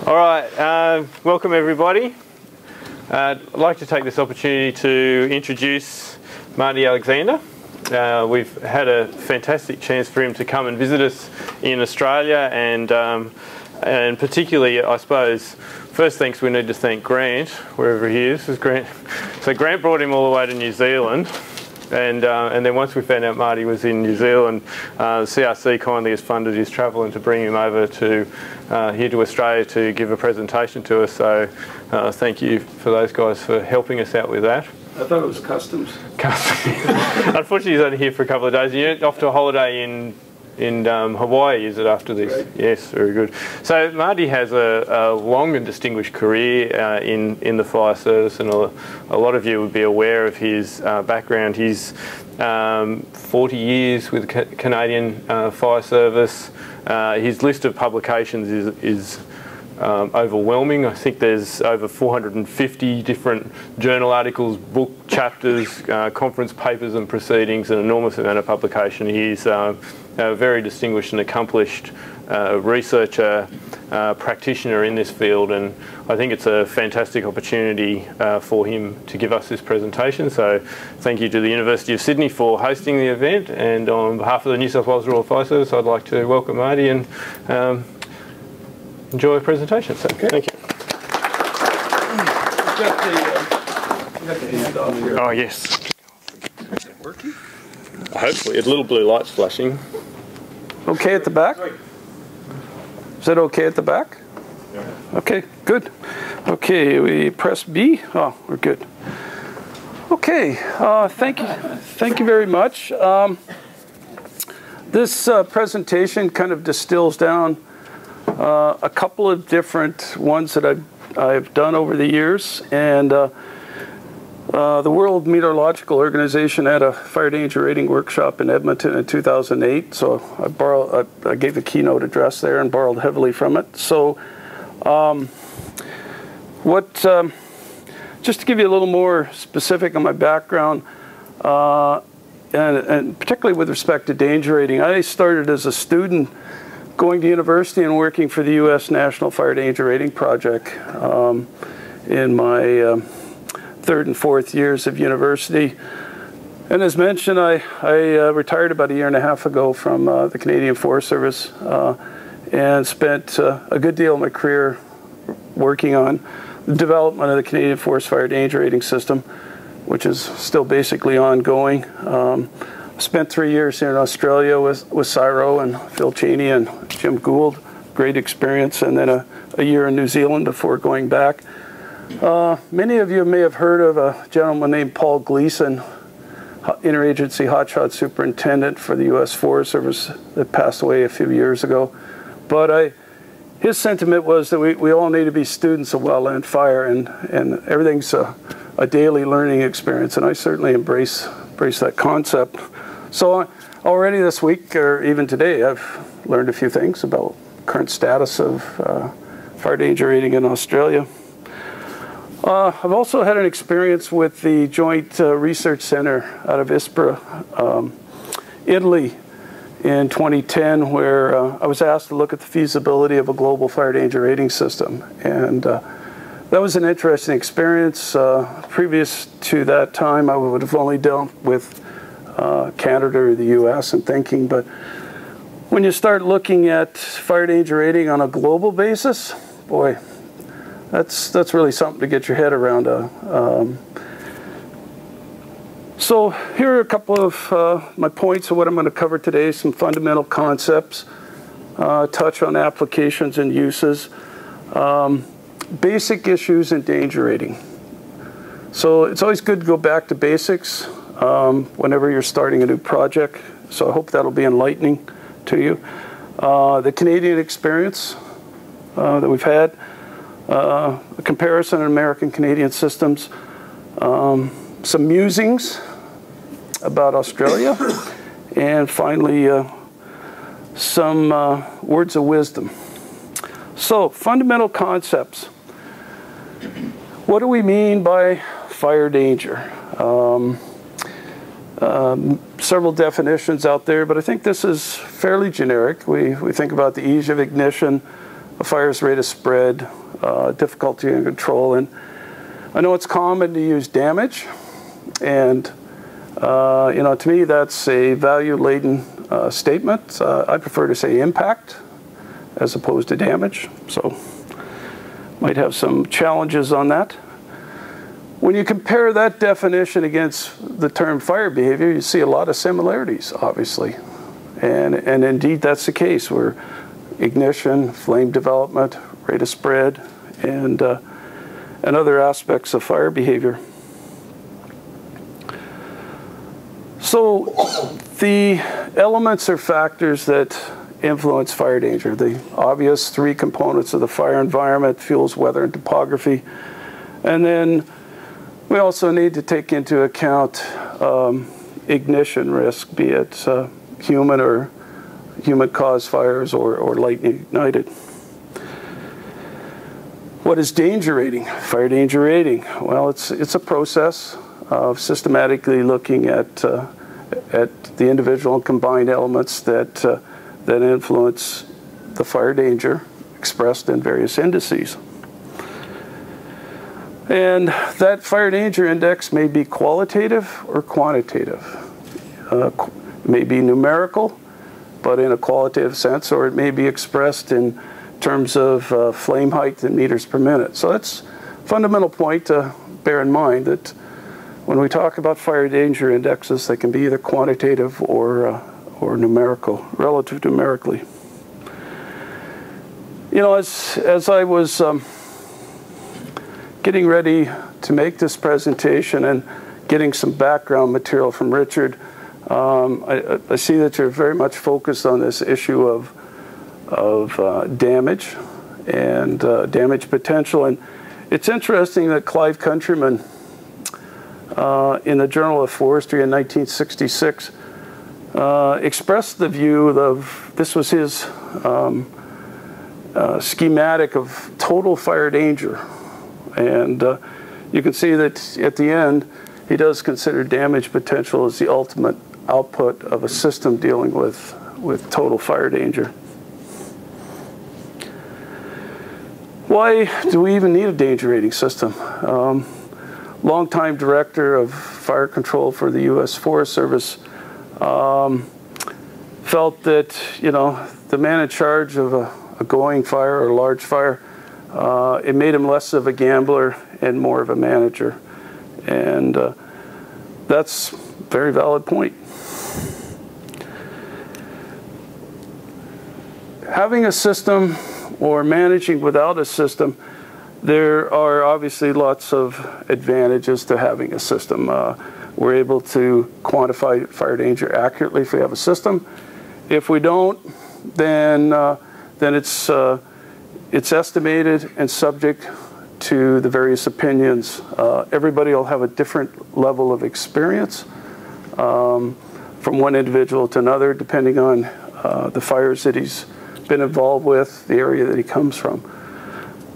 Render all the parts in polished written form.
All right, welcome everybody. I'd like to take this opportunity to introduce Marty Alexander. We've had a fantastic chance for him to come and visit us in Australia, and particularly, I suppose, first things we need to thank Grant, wherever he is. Grant. So Grant brought him all the way to New Zealand. And then once we found out Marty was in New Zealand, CRC kindly has funded his travel and to bring him over to here to Australia to give a presentation to us. So thank you for those guys for helping us out with that. I thought it was customs. Unfortunately, he's only here for a couple of days. You're off to a holiday in Hawaii, is it, after this? Right. Yes, very good. So Marty has a long and distinguished career in the fire service, and a lot of you would be aware of his background. He's 40 years with the Canadian Fire Service. His list of publications is overwhelming. I think there's over 450 different journal articles, book chapters, conference papers and proceedings, an enormous amount of publication. He's a very distinguished and accomplished researcher, practitioner in this field, and I think it's a fantastic opportunity for him to give us this presentation. So thank you to the University of Sydney for hosting the event, and on behalf of the New South Wales Royal Fire Service, I'd like to welcome Marty and enjoy a presentation. So, okay. Thank you. You got the handoff here. Oh, yes. Is it working? Hopefully. A little blue light's flashing. Okay at the back? Is that okay at the back? Yeah. Okay, good. Okay, we press B. Oh, we're good. Okay, thank you very much. This presentation kind of distills down a couple of different ones that I've done over the years, and the World Meteorological Organization had a fire danger rating workshop in Edmonton in 2008, so I gave a keynote address there and borrowed heavily from it. So just to give you a little more specific on my background, and particularly with respect to danger rating, I started as a student going to university and working for the U.S. National Fire Danger Rating Project in my third and fourth years of university. And as mentioned, I retired about a year and a half ago from the Canadian Forest Service and spent a good deal of my career working on the development of the Canadian Forest Fire Danger Rating System, which is still basically ongoing. Spent 3 years here in Australia with CSIRO and Phil Cheney and Jim Gould. Great experience. And then a year in New Zealand before going back. Many of you may have heard of a gentleman named Paul Gleason, interagency hotshot superintendent for the U.S. Forest Service, that passed away a few years ago. But his sentiment was that we all need to be students of wildland fire, and everything's a daily learning experience, and I certainly embrace that concept. So already this week, or even today, I've learned a few things about current status of fire danger rating in Australia. I've also had an experience with the Joint Research Center out of Ispra, Italy, in 2010, where I was asked to look at the feasibility of a global fire danger rating system. And that was an interesting experience. Previous to that time, I would have only dealt with Canada or the US and thinking, but when you start looking at fire danger rating on a global basis, boy, that's really something to get your head around. So here are a couple of my points of what I'm going to cover today, some fundamental concepts, touch on applications and uses, basic issues in danger rating. So it's always good to go back to basics whenever you're starting a new project. So I hope that'll be enlightening to you. The Canadian experience that we've had, a comparison of American-Canadian systems, some musings about Australia, and finally some words of wisdom. So, fundamental concepts. What do we mean by fire danger? Several definitions out there, but I think this is fairly generic. We think about the ease of ignition, a fire's rate of spread, difficulty in control. And I know it's common to use damage, and to me that's a value-laden statement. I prefer to say impact as opposed to damage, so might have some challenges on that. When you compare that definition against the term fire behavior, you see a lot of similarities, obviously. And indeed, that's the case, where ignition, flame development, rate of spread, and other aspects of fire behavior. So the elements or factors that influence fire danger, the obvious three components of the fire environment: fuels, weather, and topography. And then we also need to take into account ignition risk, be it human or human-caused fires or lightning ignited. What is danger rating? Fire danger rating. Well, it's a process of systematically looking at the individual and combined elements that influence the fire danger, expressed in various indices. And that fire danger index may be qualitative or quantitative. It may be numerical, but in a qualitative sense, or it may be expressed in terms of flame height in meters per minute. So that's a fundamental point to bear in mind, that when we talk about fire danger indexes, they can be either quantitative or numerical, relative numerically. You know, as I was getting ready to make this presentation and getting some background material from Richard, I see that you're very much focused on this issue of damage and damage potential. And it's interesting that Clive Countryman, in the Journal of Forestry in 1966, expressed the view of, this was his schematic of total fire danger. And you can see that at the end, he does consider damage potential as the ultimate output of a system dealing with total fire danger. Why do we even need a danger rating system? Longtime director of fire control for the U.S. Forest Service felt that, the man in charge of a going fire or a large fire, it made him less of a gambler and more of a manager. And that's a very valid point. Having a system or managing without a system, there are obviously lots of advantages to having a system. We're able to quantify fire danger accurately if we have a system. If we don't, then it's estimated and subject to the various opinions. Everybody will have a different level of experience from one individual to another, depending on the fires that he's been involved with, the area that he comes from.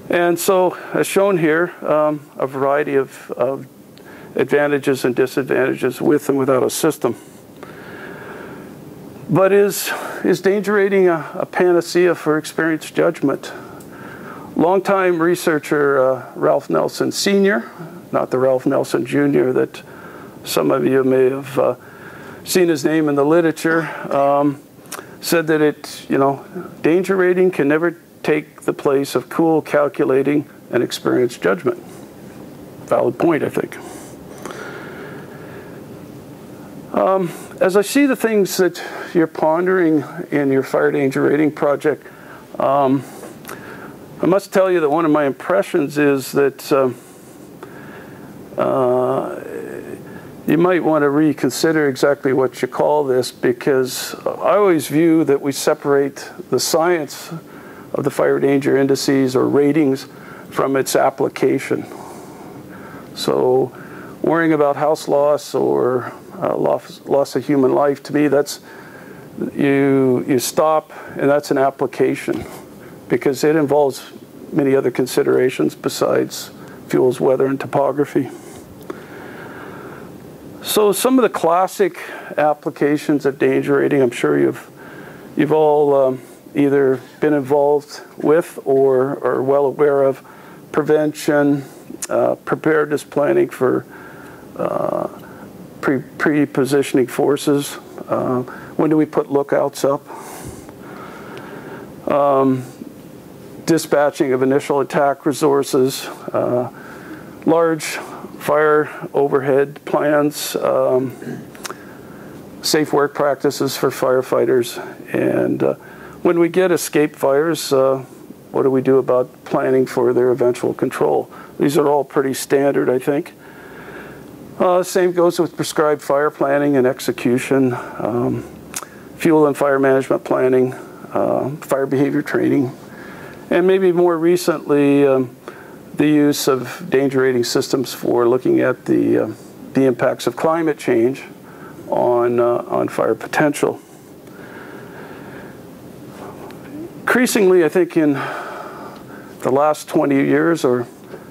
And so, as shown here, a variety of advantages and disadvantages with and without a system. But is danger rating a panacea for experienced judgment? Longtime researcher Ralph Nelson Sr., not the Ralph Nelson Jr. that some of you may have seen his name in the literature, said that danger rating can never take the place of cool, calculating, and experienced judgment. Valid point, I think. As I see the things that you're pondering in your fire danger rating project, I must tell you that one of my impressions is that you might want to reconsider exactly what you call this, because I always view that we separate the science of the fire danger indices or ratings from its application. So worrying about house loss or loss of human life, to me, that's you stop, and that's an application, because it involves many other considerations besides fuels, weather, and topography. So some of the classic applications of danger rating, I'm sure you've all either been involved with or are well aware of prevention, preparedness planning for pre-positioning forces. When do we put lookouts up? Dispatching of initial attack resources, large fire overhead plans, safe work practices for firefighters, and when we get escape fires, what do we do about planning for their eventual control? These are all pretty standard, I think. Same goes with prescribed fire planning and execution, fuel and fire management planning, fire behavior training, and maybe more recently, the use of danger rating systems for looking at the impacts of climate change on fire potential. Increasingly, I think in the last 20 years or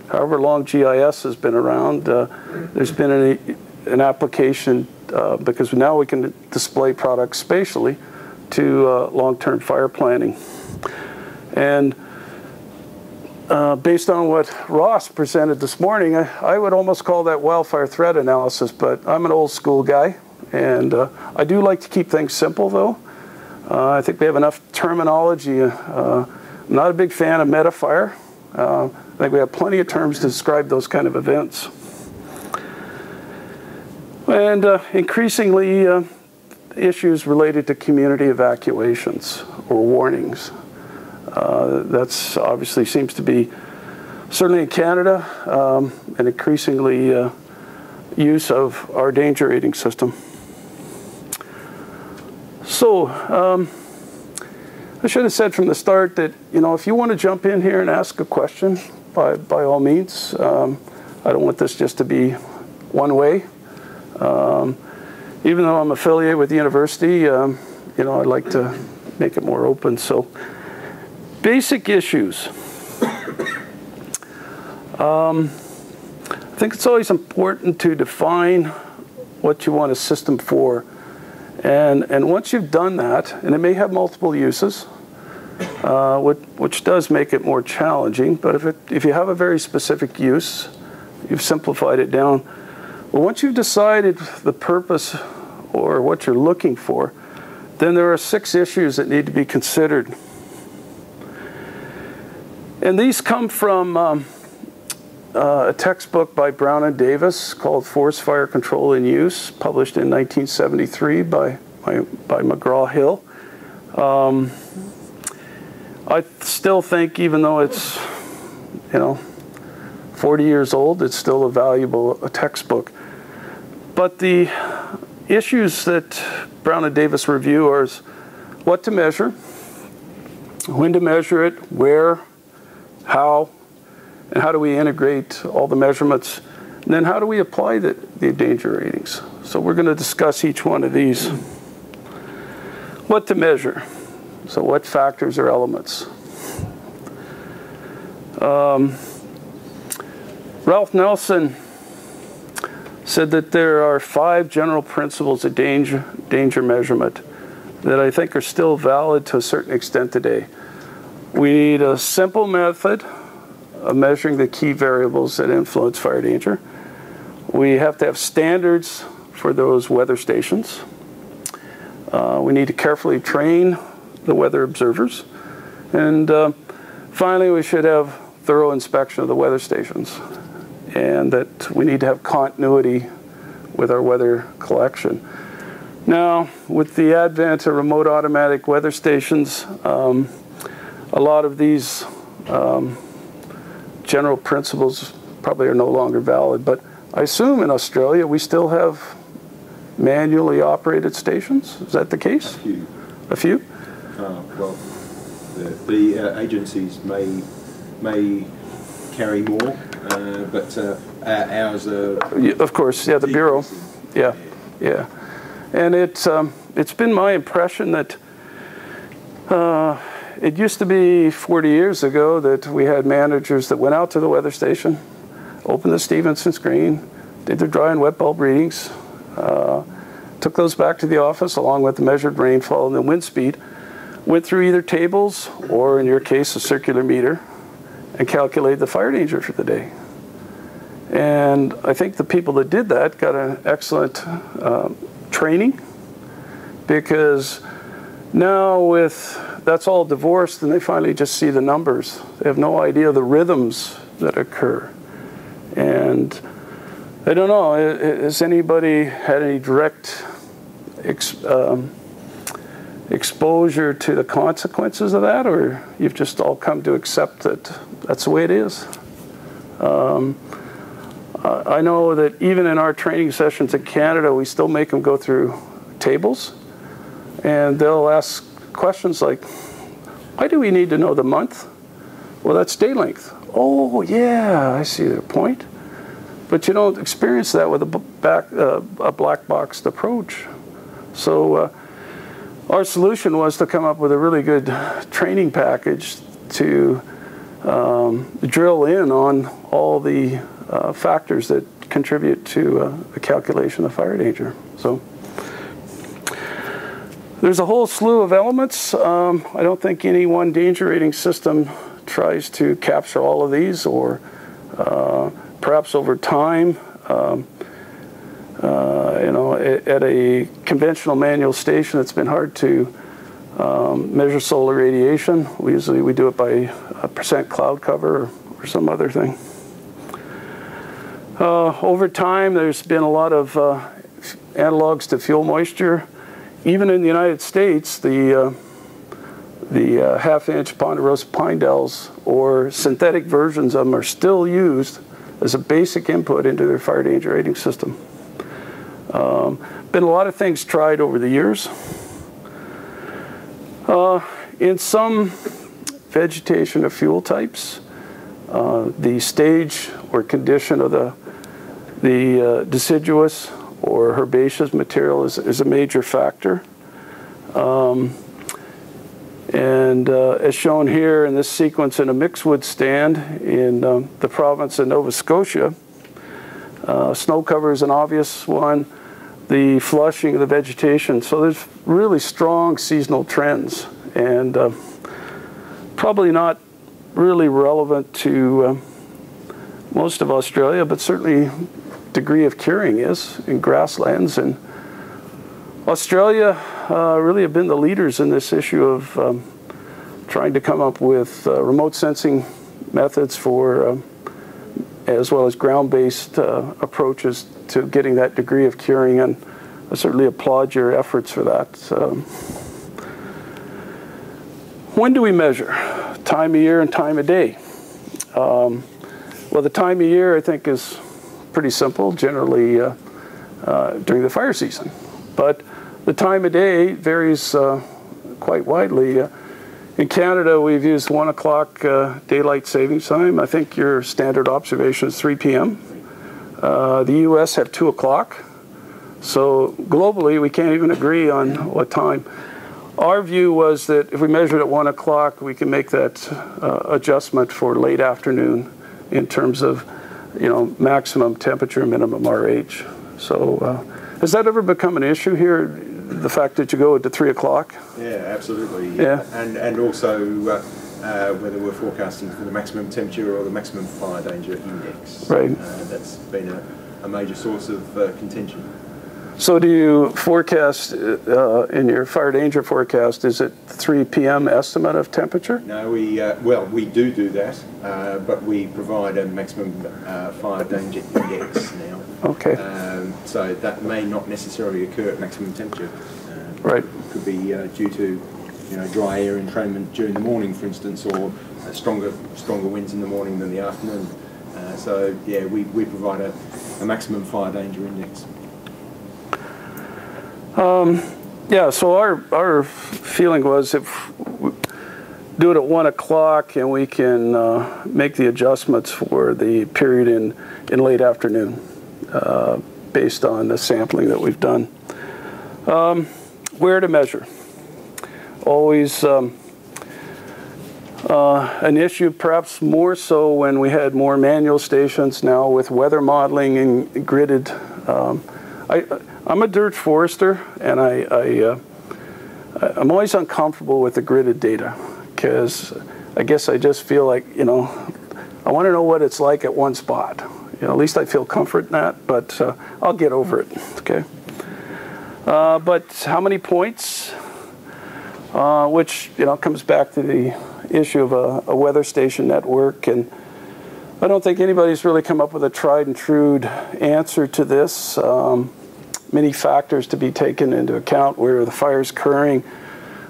however long GIS has been around, there's been an application because now we can display products spatially to long-term fire planning. And based on what Ross presented this morning, I would almost call that wildfire threat analysis, but I'm an old school guy, and I do like to keep things simple though. I think we have enough terminology. I'm not a big fan of metafire. I think we have plenty of terms to describe those kind of events. And increasingly, issues related to community evacuations or warnings. That's obviously seems to be, certainly in Canada, an increasingly use of our danger rating system. So, I should have said from the start that, you know, if you want to jump in here and ask a question, by all means. I don't want this just to be one way. Even though I'm affiliated with the university, you know, I'd like to make it more open. So, basic issues. I think it's always important to define what you want a system for. And once you've done that, and it may have multiple uses, which does make it more challenging, but if you have a very specific use, you've simplified it down. Well, once you've decided the purpose or what you're looking for, then there are 6 issues that need to be considered. And these come from a textbook by Brown and Davis called Forest Fire Control in Use, published in 1973 by McGraw-Hill. I still think, even though it's, you know, 40 years old, it's still a valuable textbook. But the issues that Brown and Davis review are what to measure, when to measure it, where, how, and how do we integrate all the measurements, and then how do we apply the danger ratings. So we're going to discuss each one of these. What to measure. So what factors or elements? Ralph Nelson said that there are 5 general principles of danger measurement that I think are still valid to a certain extent today. We need a simple method of measuring the key variables that influence fire danger. We have to have standards for those weather stations. We need to carefully train the weather observers. And finally, we should have thorough inspection of the weather stations. And that we need to have continuity with our weather collection. Now, with the advent of remote automatic weather stations, a lot of these general principles probably are no longer valid. But I assume in Australia we still have manually operated stations. Is that the case? A few. A few? Well, the agencies may carry more, but ours are... Of course, yeah, the Bureau. Yeah, yeah. And it's been my impression that it used to be 40 years ago that we had managers that went out to the weather station, opened the Stevenson screen, did their dry and wet bulb readings, took those back to the office along with the measured rainfall and the wind speed. went through either tables or, in your case, a circular meter and calculated the fire danger for the day. And I think the people that did that got an excellent training, because now that's all divorced, and they finally just see the numbers. They have no idea the rhythms that occur. And I don't know, has anybody had any direct exposure to the consequences of that, or you've just all come to accept that that's the way it is? I know that even in our training sessions in Canada, we still make them go through tables, and they'll ask questions like, why do we need to know the month? Well, that's day length. Oh, yeah, I see their point. But you don't experience that with a black boxed approach. So our solution was to come up with a really good training package to drill in on all the factors that contribute to the calculation of fire danger. So there's a whole slew of elements. I don't think any one danger rating system tries to capture all of these, or perhaps over time, you know, at a conventional manual station, it's been hard to measure solar radiation. We do it by % cloud cover or some other thing. Over time, there's been a lot of analogs to fuel moisture. Even in the United States, the half-inch ponderosa pine dells or synthetic versions of them are still used as a basic input into their fire danger rating system. Been a lot of things tried over the years. In some vegetation or fuel types, the stage or condition of the deciduous or herbaceous material is a major factor. As shown here in this sequence in a mixed-wood stand in the province of Nova Scotia, snow cover is an obvious one, the flushing of the vegetation. So there's really strong seasonal trends, and probably not really relevant to most of Australia, but certainly degree of curing is in grasslands. And Australia really have been the leaders in this issue of trying to come up with remote sensing methods for, as well as ground-based approaches to getting that degree of curing, and I certainly applaud your efforts for that. When do we measure? Time of year and time of day. Well, the time of year, I think, is pretty simple, generally during the fire season. But the time of day varies quite widely. In Canada, we've used 1 o'clock daylight savings time. I think your standard observation is 3 p.m. The U.S. have 2 o'clock. So globally, we can't even agree on what time. Our view was that if we measured at 1 o'clock, we can make that adjustment for late afternoon in terms of, you know, maximum temperature, minimum RH. So has that ever become an issue here, the fact that you go to 3 o'clock? Yeah, absolutely. Yeah. And also whether we're forecasting for the maximum temperature or the maximum fire danger index. Right. That's been a major source of contention. So do you forecast, in your fire danger forecast, is it 3 p.m. estimate of temperature? No, well, we do that, but we provide a maximum fire danger index now. Okay. So that may not necessarily occur at maximum temperature. Right. It could be due to, you know, dry air entrainment during the morning, for instance, or stronger winds in the morning than the afternoon. So yeah, we provide a maximum fire danger index. Yeah, so our feeling was if we do it at 1 o'clock and we can make the adjustments for the period in late afternoon based on the sampling that we've done. Where to measure? Always an issue, perhaps more so when we had more manual stations. Now with weather modeling and gridded, I'm a dirt forester, and I'm always uncomfortable with the gridded data because I guess I just feel like, you know, I want to know what it's like at one spot. You know, at least I feel comfort in that, but I'll get over it, okay? But how many points? Which, you know, comes back to the issue of a weather station network, and I don't think anybody's really come up with a tried and true answer to this. Many factors to be taken into account: where the fire is occurring,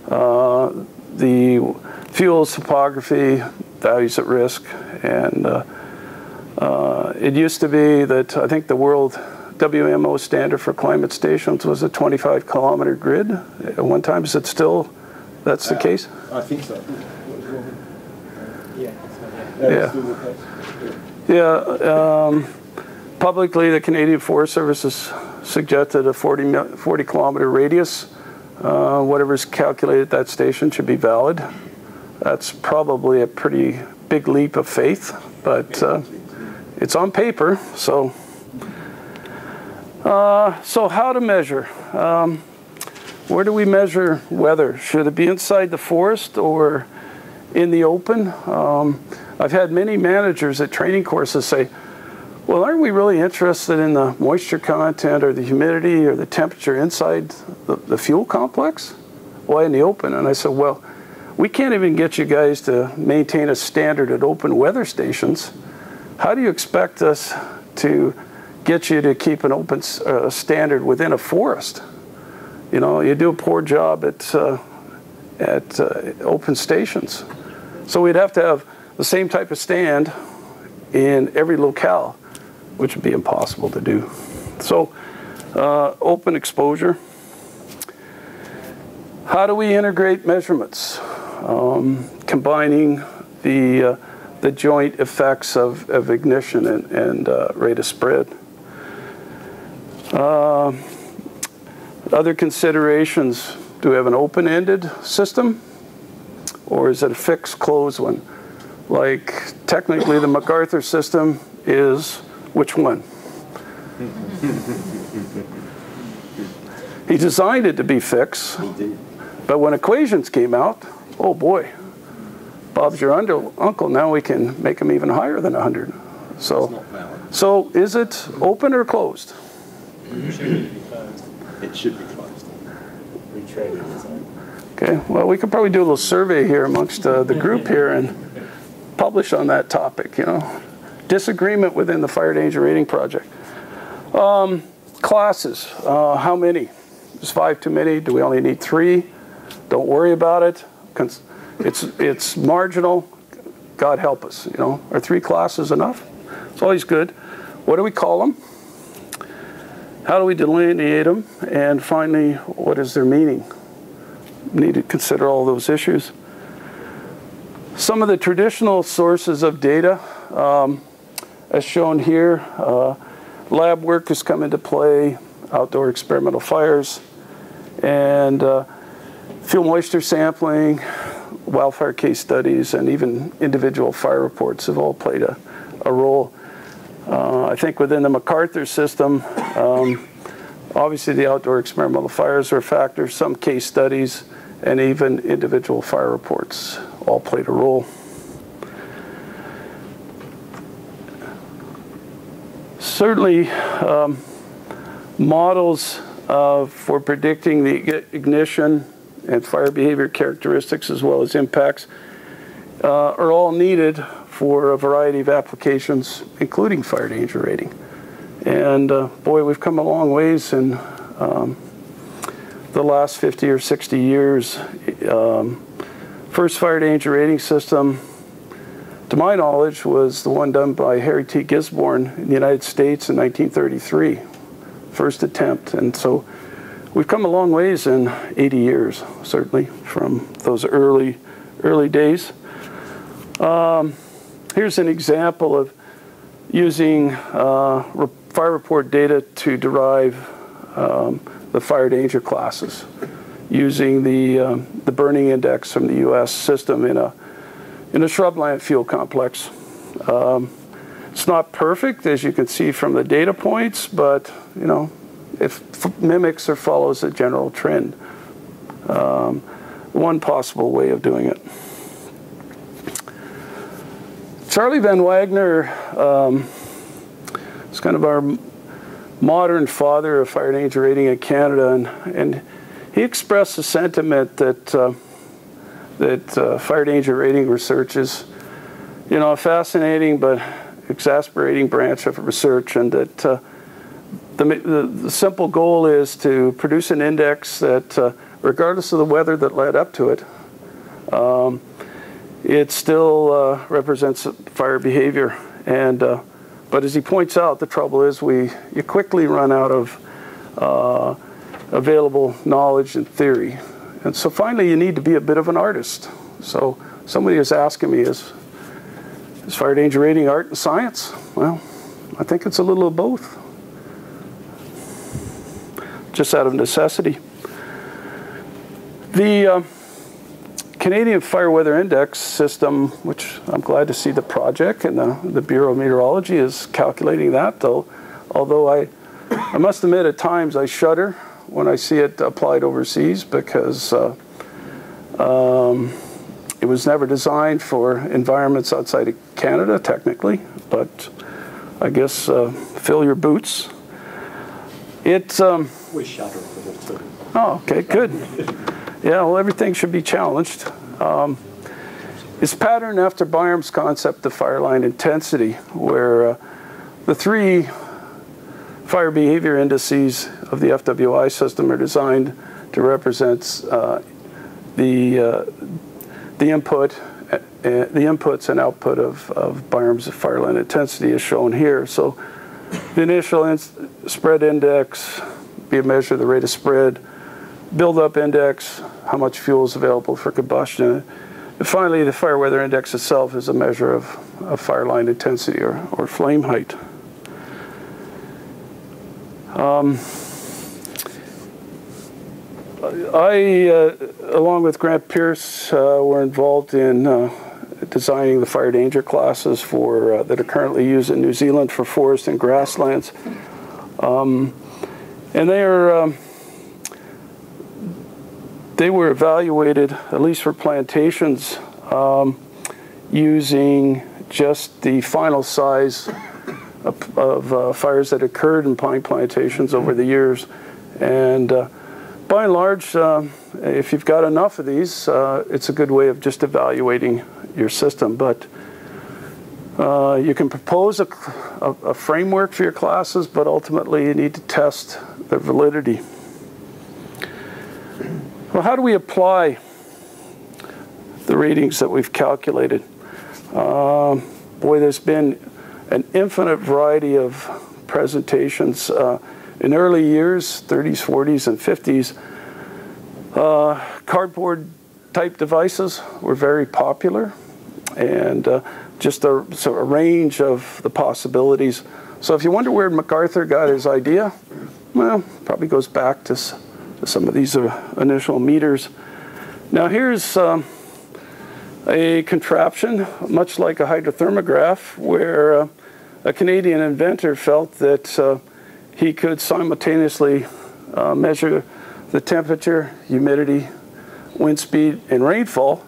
the fuel's topography, values at risk, and it used to be that I think the world WMO standard for climate stations was a 25-kilometer grid at one time. Is it still, that's the case? I think so. Yeah. Publicly, the Canadian Forest Service has suggested a 40-kilometer radius. Whatever's calculated at that station should be valid. That's probably a pretty big leap of faith, but it's on paper. So how to measure? Where do we measure weather? Should it be inside the forest or in the open? I've had many managers at training courses say, well, aren't we really interested in the moisture content or the humidity or the temperature inside the fuel complex? Why in the open? And I said, well, we can't even get you guys to maintain a standard at open weather stations. How do you expect us to get you to keep an open standard within a forest? You know, you do a poor job at open stations. So we'd have to have the same type of stand in every locale, which would be impossible to do. So open exposure. How do we integrate measurements? Combining the joint effects of ignition and rate of spread. Other considerations: do we have an open-ended system, or is it a fixed, closed one? Like, technically, the MacArthur system is which one? He designed it to be fixed, but when equations came out, oh boy, Bob's your uncle, now we can make him even higher than 100. So is it open or closed? It should be closed. Okay, well, we could probably do a little survey here amongst the group here and publish on that topic, you know. Disagreement within the Fire Danger Rating Project. Classes, how many? Is 5 too many? Do we only need 3? Don't worry about it. It's marginal. God help us, you know. Are 3 classes enough? It's always good. What do we call them? How do we delineate them? And finally, what is their meaning? We need to consider all those issues. Some of the traditional sources of data, as shown here, lab work has come into play, outdoor experimental fires, and fuel moisture sampling, wildfire case studies, and even individual fire reports have all played a role. I think within the MacArthur system, obviously the outdoor experimental fires are a factor, some case studies, and even individual fire reports all played a role. Certainly, models for predicting the ignition and fire behavior characteristics as well as impacts are all needed for a variety of applications, including fire danger rating. And boy, we've come a long ways in the last 50 or 60 years. First fire danger rating system, to my knowledge, was the one done by Harry T. Gisborne in the United States in 1933. First attempt. And so we've come a long ways in 80 years, certainly, from those early days. Here's an example of using fire report data to derive the fire danger classes, using the burning index from the U.S. system in a shrubland fuel complex. It's not perfect, as you can see from the data points, but you know, it mimics or follows a general trend. one possible way of doing it. Charlie Van Wagner is kind of our modern father of fire danger rating in Canada, and he expressed the sentiment that fire danger rating research is, a fascinating but exasperating branch of research, and that the simple goal is to produce an index that, regardless of the weather that led up to it, it still represents fire behavior. And but as he points out, the trouble is you quickly run out of available knowledge and theory. And so finally you need to be a bit of an artist. So somebody is asking me, is fire danger rating art and science? Well, I think it's a little of both. Just out of necessity. The Canadian Fire Weather Index system, which I'm glad to see the project and the Bureau of Meteorology is calculating that, though, although I must admit at times I shudder when I see it applied overseas, because it was never designed for environments outside of Canada, technically, but I guess fill your boots. We shudder a little too. Oh, okay, good. Yeah, well, everything should be challenged. It's patterned after Byram's concept of fire line intensity, where the three fire behavior indices of the FWI system are designed to represent the inputs and output of Byram's fire line intensity, as shown here. So the initial spread index be a measure of the rate of spread, build-up index, how much fuel is available for combustion, and finally the fire weather index itself is a measure of fire line intensity or flame height. Along with Grant Pierce, were involved in designing the fire danger classes that are currently used in New Zealand for forest and grasslands. And they were evaluated, at least for plantations, using just the final size of fires that occurred in pine plantations over the years. And by and large, if you've got enough of these, it's a good way of just evaluating your system. But you can propose a framework for your classes, but ultimately you need to test their validity. Well, how do we apply the ratings that we've calculated? Boy, there's been an infinite variety of presentations. In early years, 30s, 40s, and 50s, cardboard type devices were very popular, and just a range of the possibilities. So if you wonder where MacArthur got his idea, well, probably goes back to some of these initial meters. Now here's a contraption, much like a hydrothermograph, where a Canadian inventor felt that he could simultaneously measure the temperature, humidity, wind speed, and rainfall,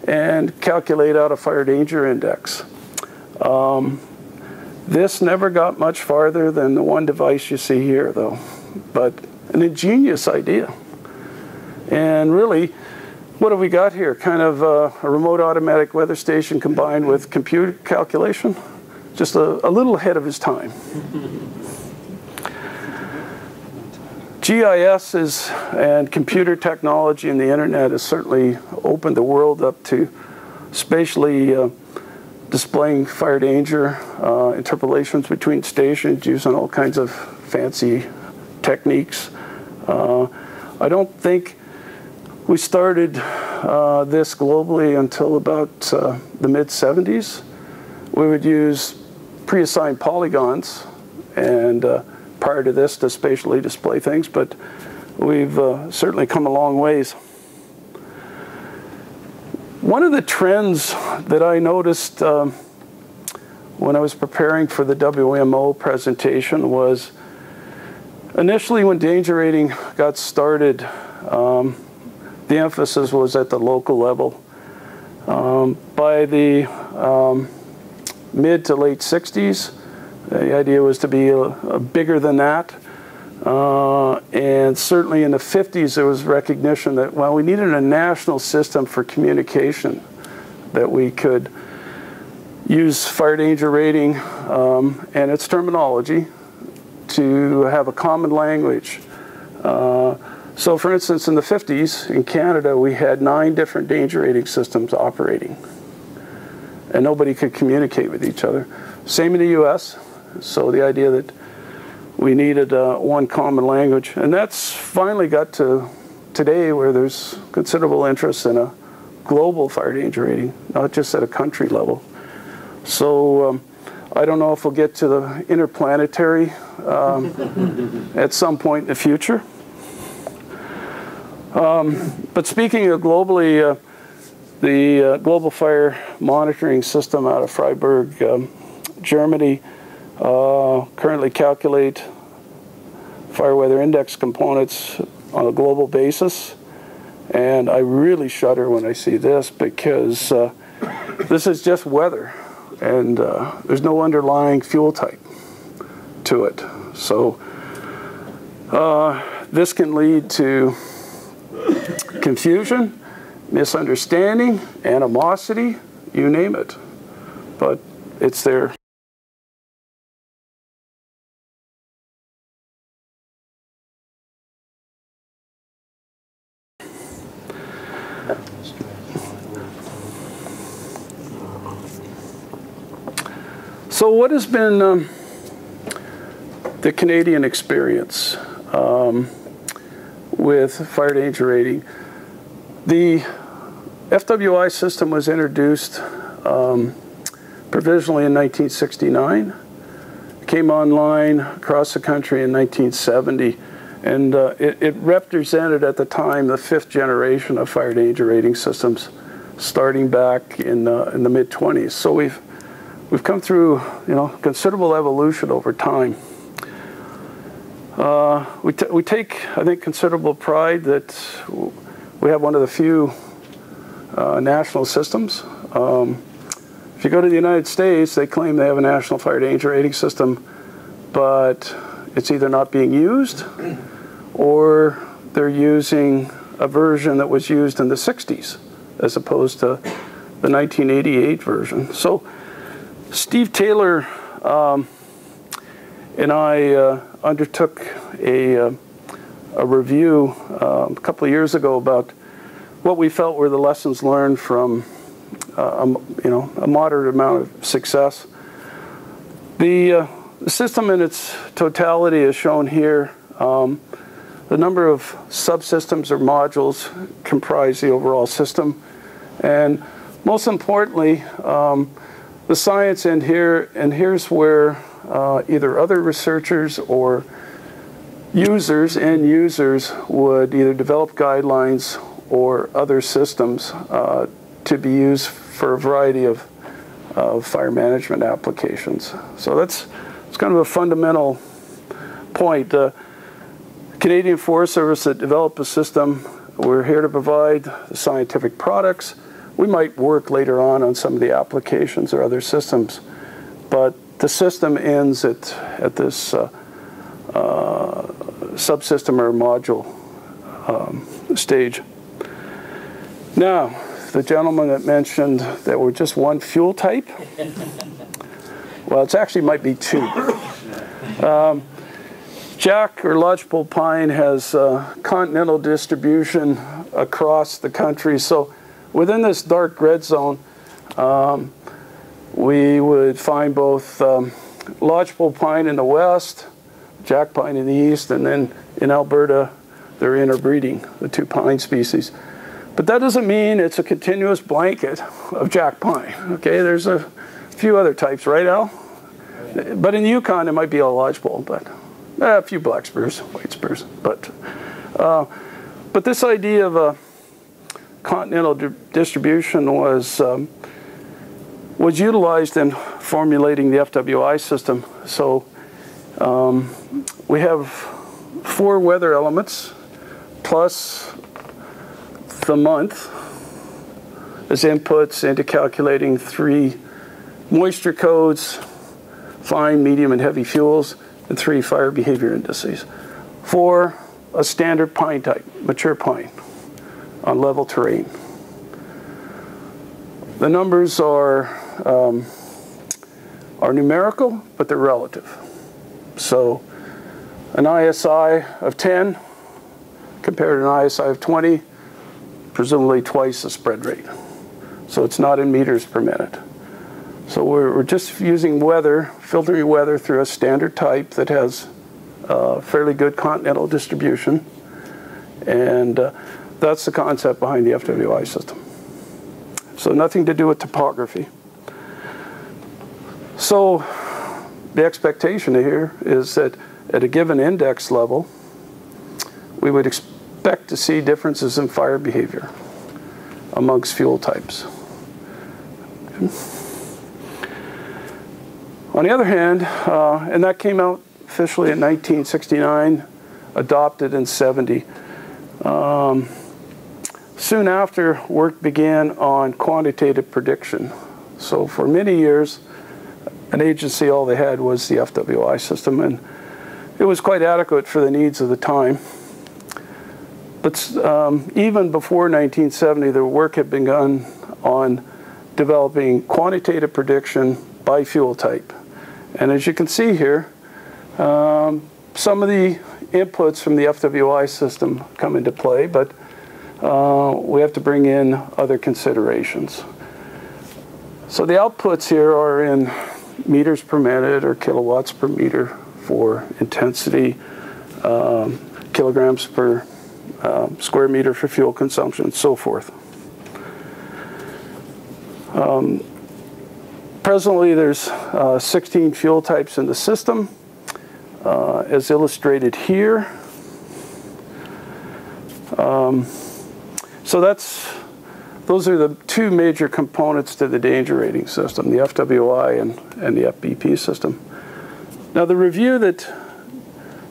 and calculate out a fire danger index. This never got much farther than the one device you see here, though, but an ingenious idea. And really, what have we got here? Kind of a remote automatic weather station combined with computer calculation? Just a little ahead of his time. GIS and computer technology and the internet has certainly opened the world up to spatially displaying fire danger, interpolations between stations using all kinds of fancy techniques. I don't think we started this globally until about the mid-70s. We would use pre-assigned polygons, and prior to this to spatially display things, but we've certainly come a long ways. One of the trends that I noticed when I was preparing for the WMO presentation was initially when danger rating got started, the emphasis was at the local level. By the mid to late 60s, the idea was to be bigger than that. And certainly in the 50s, there was recognition that, well, we needed a national system for communication, that we could use fire danger rating and its terminology to have a common language. So for instance, in the 50s, in Canada, we had 9 different danger rating systems operating, and nobody could communicate with each other. Same in the US, so the idea that we needed one common language. And that's finally got to today where there's considerable interest in a global fire danger rating, not just at a country level. So I don't know if we'll get to the interplanetary at some point in the future. But speaking of globally, the Global Fire Monitoring System out of Freiburg, Germany, currently calculate fire weather index components on a global basis. And I really shudder when I see this, because this is just weather, and there's no underlying fuel type to it. So this can lead to confusion, misunderstanding, animosity, you name it. But it's there. So what has been the Canadian experience with fire danger rating? The FWI system was introduced provisionally in 1969, came online across the country in 1970, and it represented at the time the 5th generation of fire danger rating systems, starting back in the mid-20s. So we've come through, considerable evolution over time. We take, I think, considerable pride that we have one of the few national systems. If you go to the United States, they claim they have a national fire danger rating system, but it's either not being used or they're using a version that was used in the 60s as opposed to the 1988 version. So Steve Taylor and I undertook a review a couple of years ago about what we felt were the lessons learned from a moderate amount of success. The system in its totality is shown here. The number of subsystems or modules comprise the overall system, and most importantly, the science in here, and here's where either other researchers or end users would either develop guidelines or other systems to be used for a variety of fire management applications. So it's kind of a fundamental point. Canadian Forest Service that developed a system, we're here to provide the scientific products. We might work later on some of the applications or other systems, but the system ends at this subsystem or module stage. Now, the gentleman that mentioned that we're just one fuel type, well, it actually might be 2. Jack or lodgepole pine has continental distribution across the country, so within this dark red zone, we would find both lodgepole pine in the west, jack pine in the east, and then in Alberta, they're interbreeding, the 2 pine species. But that doesn't mean it's a continuous blanket of jack pine. Okay, there's a few other types, right, Al? But in the Yukon, it might be a lodgepole, but a few black spruce, white spruce. But this idea of a continental distribution was utilized in formulating the FWI system. So we have 4 weather elements plus the month as inputs into calculating 3 moisture codes, fine, medium, and heavy fuels, and 3 fire behavior indices for a standard pine type, mature pine, on level terrain. The numbers are numerical, but they're relative. So an ISI of 10 compared to an ISI of 20, presumably twice the spread rate. So it's not in meters per minute. So we're just using weather, filtering weather through a standard type that has fairly good continental distribution. And that's the concept behind the FWI system. So nothing to do with topography. So the expectation here is that at a given index level, we would expect to see differences in fire behavior amongst fuel types. On the other hand, and that came out officially in 1969, adopted in 70. Soon after, work began on quantitative prediction. So for many years, an agency, all they had was the FWI system, and it was quite adequate for the needs of the time. But even before 1970, the work had begun on developing quantitative prediction by fuel type. And as you can see here, some of the inputs from the FWI system come into play, but we have to bring in other considerations. So the outputs here are in meters per minute or kilowatts per meter for intensity, kilograms per square meter for fuel consumption, and so forth. Presently, there's 16 fuel types in the system, as illustrated here. So those are the 2 major components to the danger rating system, the FWI and the FBP system. Now, the review that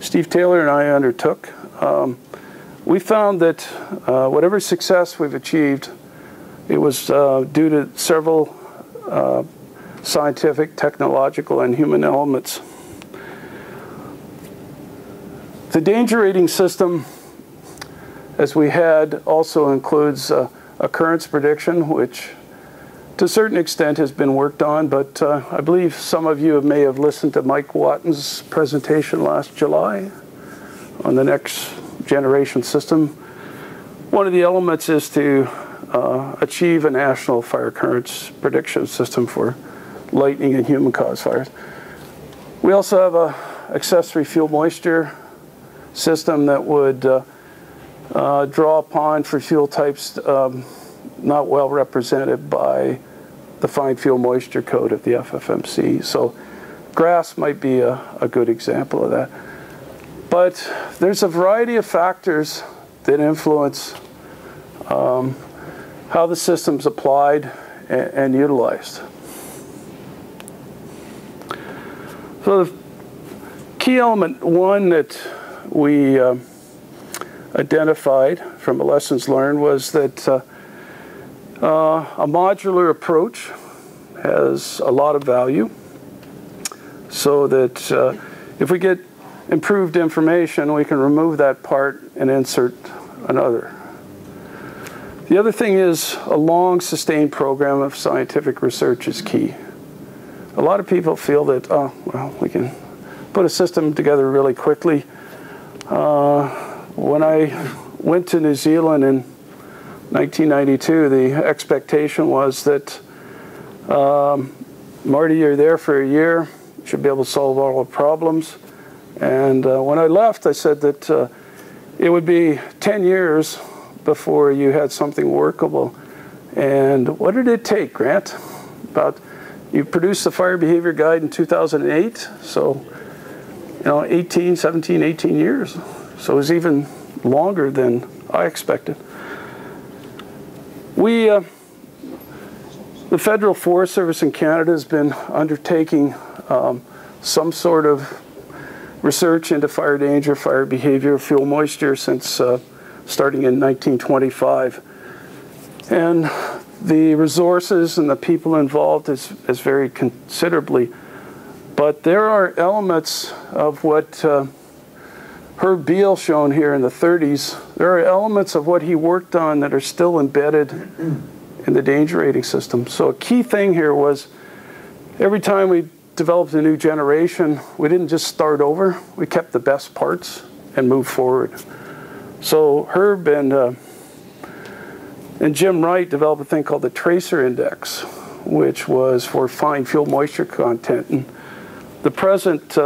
Steve Taylor and I undertook, we found that whatever success we've achieved, it was due to several scientific, technological, and human elements. The danger rating system, as we had, also includes occurrence prediction, which to a certain extent has been worked on, but I believe some of you may have listened to Mike Watton's presentation last July on the next generation system. One of the elements is to achieve a national fire occurrence prediction system for lightning and human-caused fires. We also have an accessory fuel moisture system that would draw upon for fuel types not well represented by the fine fuel moisture code of the FFMC. So grass might be a good example of that. But there's a variety of factors that influence how the system's applied and utilized. So the key element 1 that we identified from the lessons learned was that a modular approach has a lot of value, so that if we get improved information, we can remove that part and insert another. The other thing is a long, sustained program of scientific research is key. A lot of people feel that, oh, well, we can put a system together really quickly. When I went to New Zealand in 1992, the expectation was that, Marty, you're there for a year, you should be able to solve all the problems. And when I left, I said that it would be 10 years before you had something workable. And what did it take, Grant? You produced the fire behavior guide in 2008, so 17, 18 years. So it was even longer than I expected. The Federal Forest Service in Canada has been undertaking some sort of research into fire danger, fire behavior, fuel moisture since starting in 1925. And the resources and the people involved is varied considerably. But there are elements of what Herb Beale shown here in the 30s. There are elements of what he worked on that are still embedded in the danger rating system. So a key thing here was every time we developed a new generation, we didn't just start over. We kept the best parts and moved forward. So Herb and Jim Wright developed a thing called the tracer index, which was for fine fuel moisture content. And the present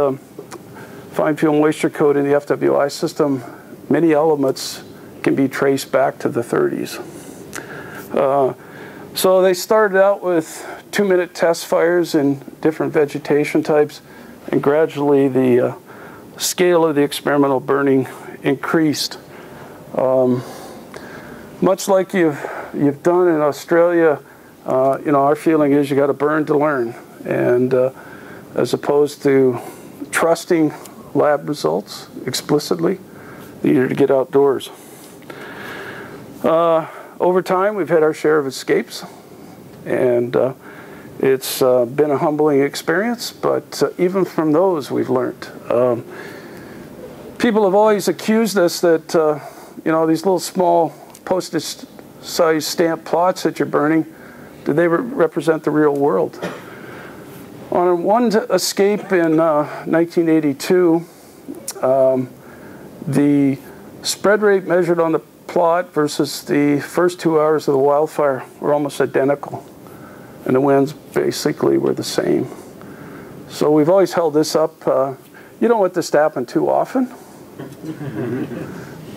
fine fuel moisture code in the FWI system, many elements can be traced back to the 30s. So they started out with 2-minute test fires in different vegetation types, and gradually the scale of the experimental burning increased. Much like you've done in Australia, you know, our feeling is you got to burn to learn, and as opposed to trusting lab results explicitly, you need to get outdoors. Over time, we've had our share of escapes, and it's been a humbling experience, but even from those, we've learned. People have always accused us that, you know, these little small postage-sized stamp plots that you're burning, do they represent the real world? On one escape in 1982, the spread rate measured on the plot versus the first 2 hours of the wildfire were almost identical, and the winds basically were the same. So we've always held this up. You don't want this to happen too often,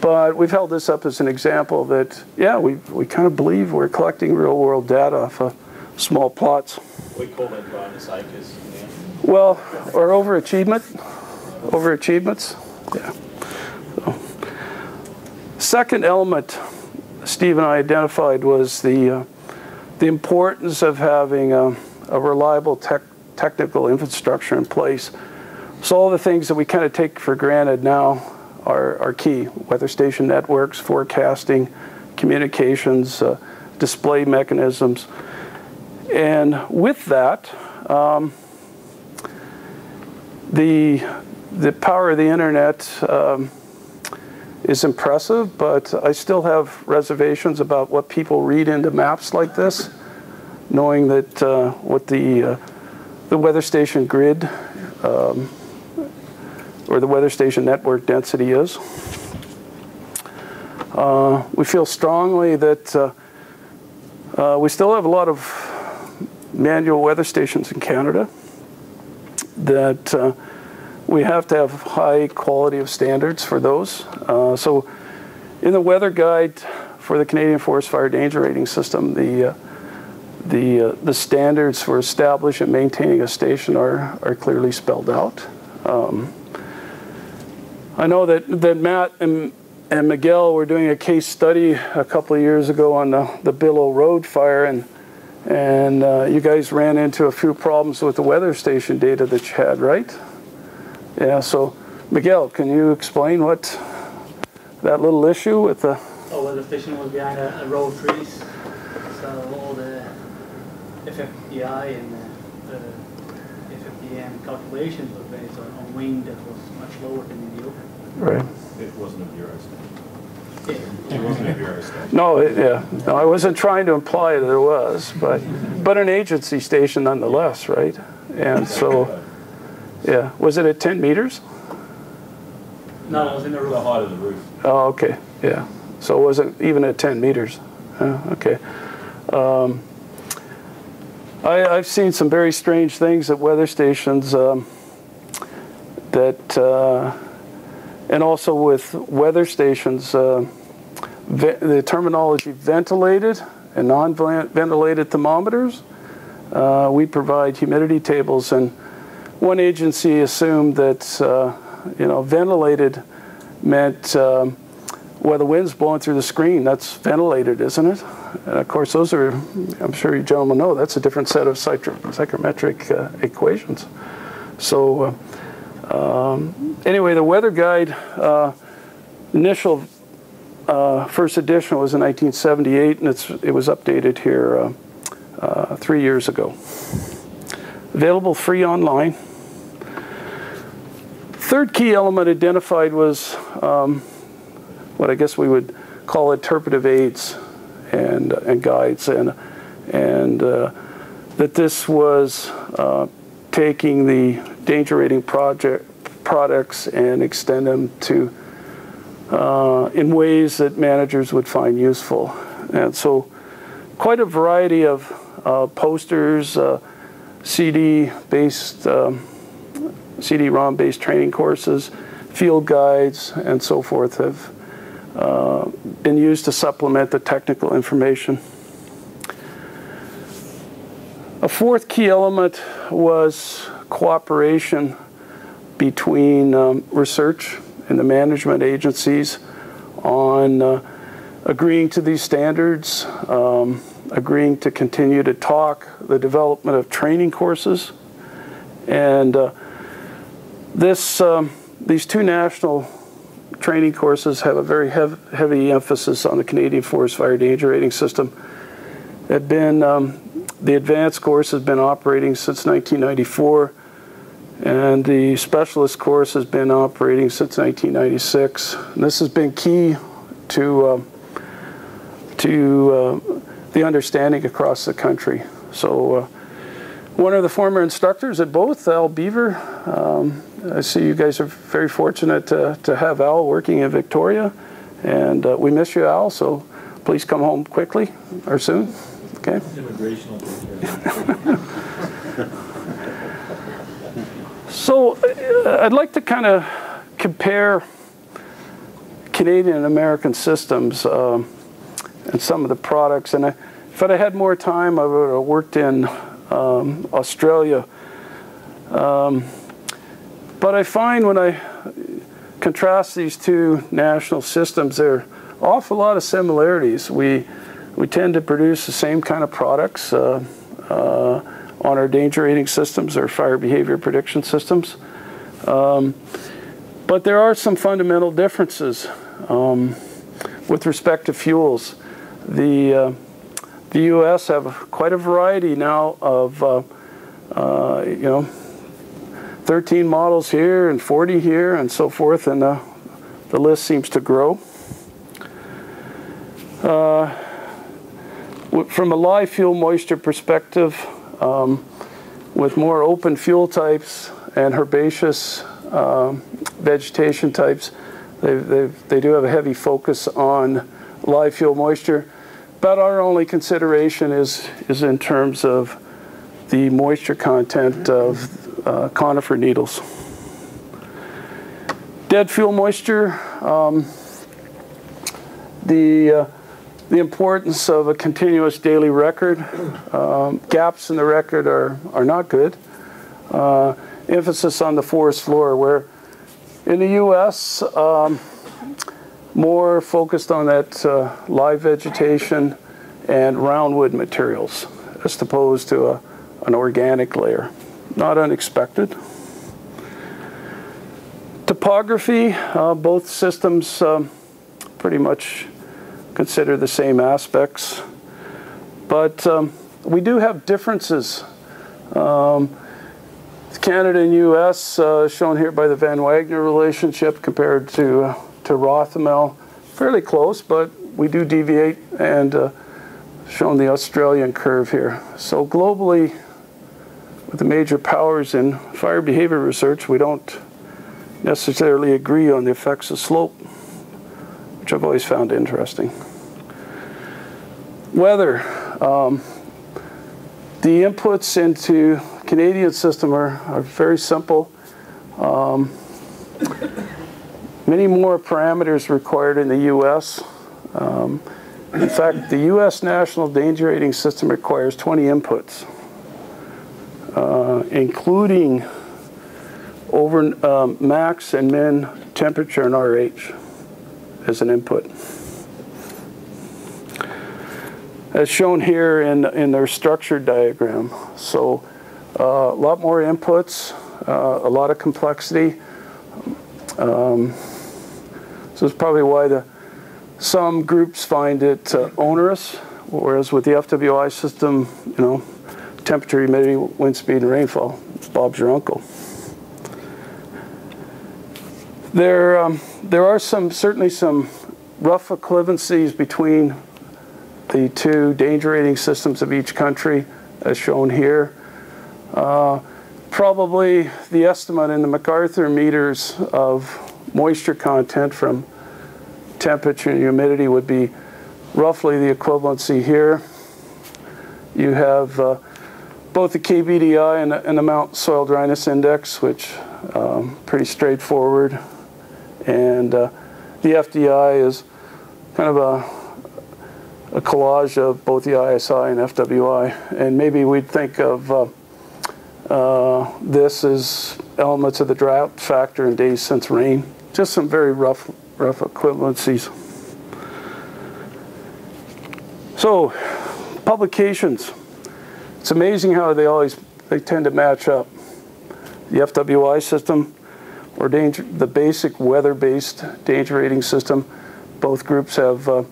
but we've held this up as an example that, yeah, we kind of believe we're collecting real-world data off of small plots. We call that bonus acres. Yeah. Well, or overachievement. Overachievements. Yeah. So. Second element Steve and I identified was the importance of having a reliable technical infrastructure in place. So all the things that we kind of take for granted now are key. Weather station networks, forecasting, communications, display mechanisms. And with that, the power of the internet is impressive, but I still have reservations about what people read into maps like this, knowing that what the weather station grid or the weather station network density is. We feel strongly that we still have a lot of manual weather stations in Canada, that we have to have high quality of standards for those. So in the weather guide for the Canadian Forest Fire Danger Rating System, the standards for establishing and maintaining a station are clearly spelled out. I know that Matt and Miguel were doing a case study a couple of years ago on the Billow Road fire, and you guys ran into a few problems with the weather station data that you had, right? Yeah, so Miguel, can you explain what that little issue with the... Oh, weather station was behind a row of trees, so all the FFPI and FFPM calculations were based on wind that was much lower than in the open. Right. It wasn't a bureau station. Yeah. It wasn't a bureau station. No, no, I wasn't trying to imply that it was, but an agency station nonetheless, right? And so, yeah, was it at 10 meters? No, it was in the roof. The height of the roof. Oh, okay, yeah. So it wasn't even at 10 meters. Okay. I've seen some very strange things at weather stations and also with weather stations, the terminology ventilated and non-ventilated thermometers. We provide humidity tables, and one agency assumed that ventilated meant well, the wind's blowing through the screen. That's ventilated, isn't it? And of course, those are, I'm sure you gentlemen know, that's a different set of psychrometric equations. So anyway, the weather guide initial first edition was in 1978, and it was updated here 3 years ago. Available free online. Third key element identified was what I guess we would call interpretive aids and guides, and that this was taking the danger rating products and extend them to in ways that managers would find useful. And so quite a variety of posters, CD-based, CD-ROM-based training courses, field guides, and so forth have been used to supplement the technical information. A fourth key element was cooperation between research and the management agencies on agreeing to these standards, agreeing to continue to talk the development of training courses, and these two national training courses have a very heavy emphasis on the Canadian Forest Fire Danger Rating System. The advanced course has been operating since 1994, and the specialist course has been operating since 1996. And this has been key to the understanding across the country. So one of the former instructors at both, Al Beaver, I see you guys are very fortunate to have Al working in Victoria, and we miss you, Al, so please come home quickly or soon. Okay. Immigration will take care of it. So I'd like to kind of compare Canadian and American systems and some of the products. And if I'd had more time, I would have worked in Australia. But I find when I contrast these two national systems, there are an awful lot of similarities. We tend to produce the same kind of products on our danger rating systems or fire behavior prediction systems. But there are some fundamental differences with respect to fuels. The U.S. have quite a variety now of 13 models here and 40 here and so forth, and the list seems to grow. From a live fuel moisture perspective, with more open fuel types and herbaceous vegetation types, they do have a heavy focus on live fuel moisture. But our only consideration is in terms of the moisture content of conifer needles. Dead fuel moisture, the importance of a continuous daily record. Gaps in the record are not good. Emphasis on the forest floor, where in the U.S., more focused on that live vegetation and roundwood materials as opposed to an organic layer. Not unexpected. Topography, both systems pretty much consider the same aspects, but we do have differences. Canada and U.S. Shown here by the Van Wagner relationship compared to Rothamel, fairly close, but we do deviate, and shown the Australian curve here. So globally, with the major powers in fire behavior research, we don't necessarily agree on the effects of slope, which I've always found interesting. Weather. The inputs into Canadian system are very simple. Many more parameters required in the U.S. In fact, the U.S. National Danger Rating System requires 20 inputs, including over max and min temperature and RH as an input. As shown here in their structured diagram. So a lot more inputs, a lot of complexity. So it's probably why the Some groups find it onerous, whereas with the FWI system, you know, temperature, humidity, wind speed, and rainfall, Bob's your uncle. There are certainly some rough equivalencies between the two danger rating systems of each country, as shown here. Probably the estimate in the MacArthur meters of moisture content from temperature and humidity would be roughly the equivalency here. You have both the KBDI and the Mount Soil Dryness Index, which pretty straightforward. And the FDI is kind of a collage of both the ISI and FWI. And maybe we'd think of this as elements of the drought factor in days since rain. Just some very rough equivalencies. So, publications. It's amazing how they tend to match up. The FWI system, or the basic weather-based danger rating system. Both groups have a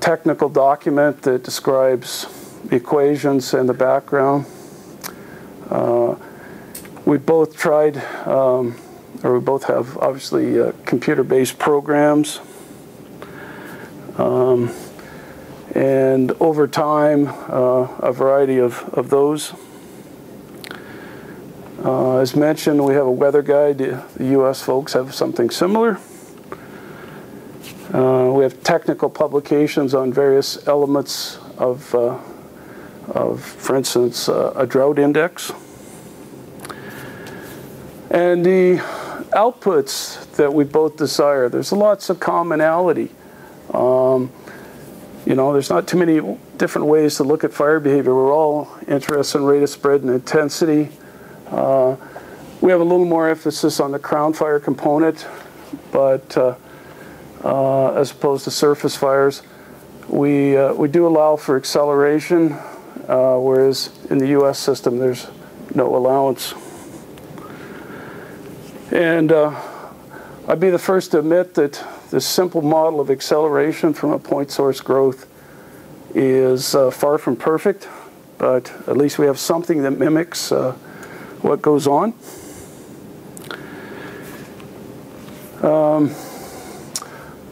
technical document that describes the equations and the background. We both tried, or we both have obviously computer-based programs. And over time, a variety of those. As mentioned, we have a weather guide. The U.S. folks have something similar. We have technical publications on various elements of for instance, a drought index. And the outputs that we both desire, there's lots of commonality. You know, there's not too many different ways to look at fire behavior. We're all interested in rate of spread and intensity. We have a little more emphasis on the crown fire component, but as opposed to surface fires, we do allow for acceleration, whereas in the U.S. system there's no allowance. And I'd be the first to admit that this simple model of acceleration from a point source growth is far from perfect, but at least we have something that mimics what goes on.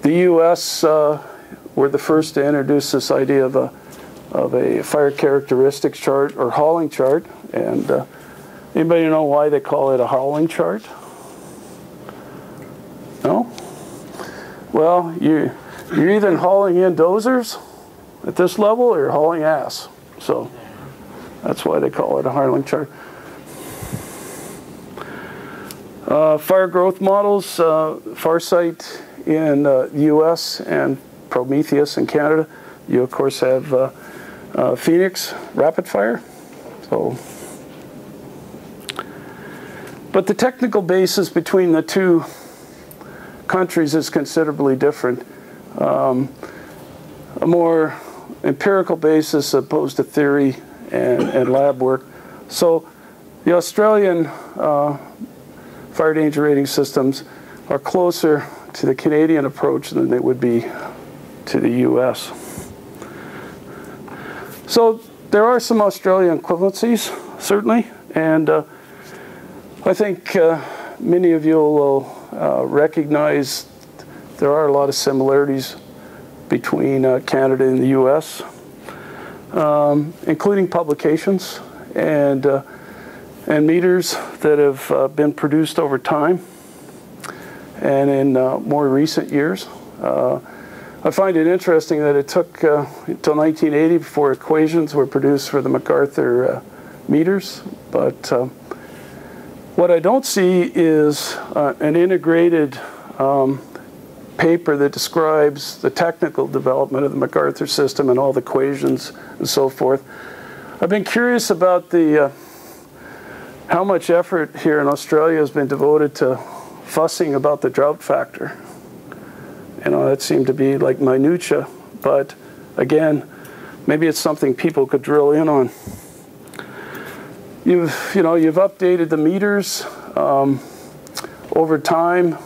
The U.S. were the first to introduce this idea of a fire characteristics chart or hauling chart. And anybody know why they call it a hauling chart? No? Well, you're either hauling in dozers at this level or you're hauling ass. So that's why they call it a hauling chart. Fire growth models, Farsight in the U.S. and Prometheus in Canada. You, of course, have Phoenix Rapid Fire. So, but the technical basis between the two countries is considerably different. A more empirical basis opposed to theory and lab work. So the Australian fire danger rating systems are closer to the Canadian approach than they would be to the U.S. So there are some Australian equivalencies, certainly, and I think many of you will recognize there are a lot of similarities between Canada and the U.S., including publications and meters that have been produced over time and in more recent years. I find it interesting that it took until 1980 before equations were produced for the MacArthur meters, but what I don't see is an integrated paper that describes the technical development of the MacArthur system and all the equations and so forth. I've been curious about how much effort here in Australia has been devoted to fussing about the drought factor. You know, that seemed to be like minutia, but again, maybe it's something people could drill in on. You've updated the meters over time.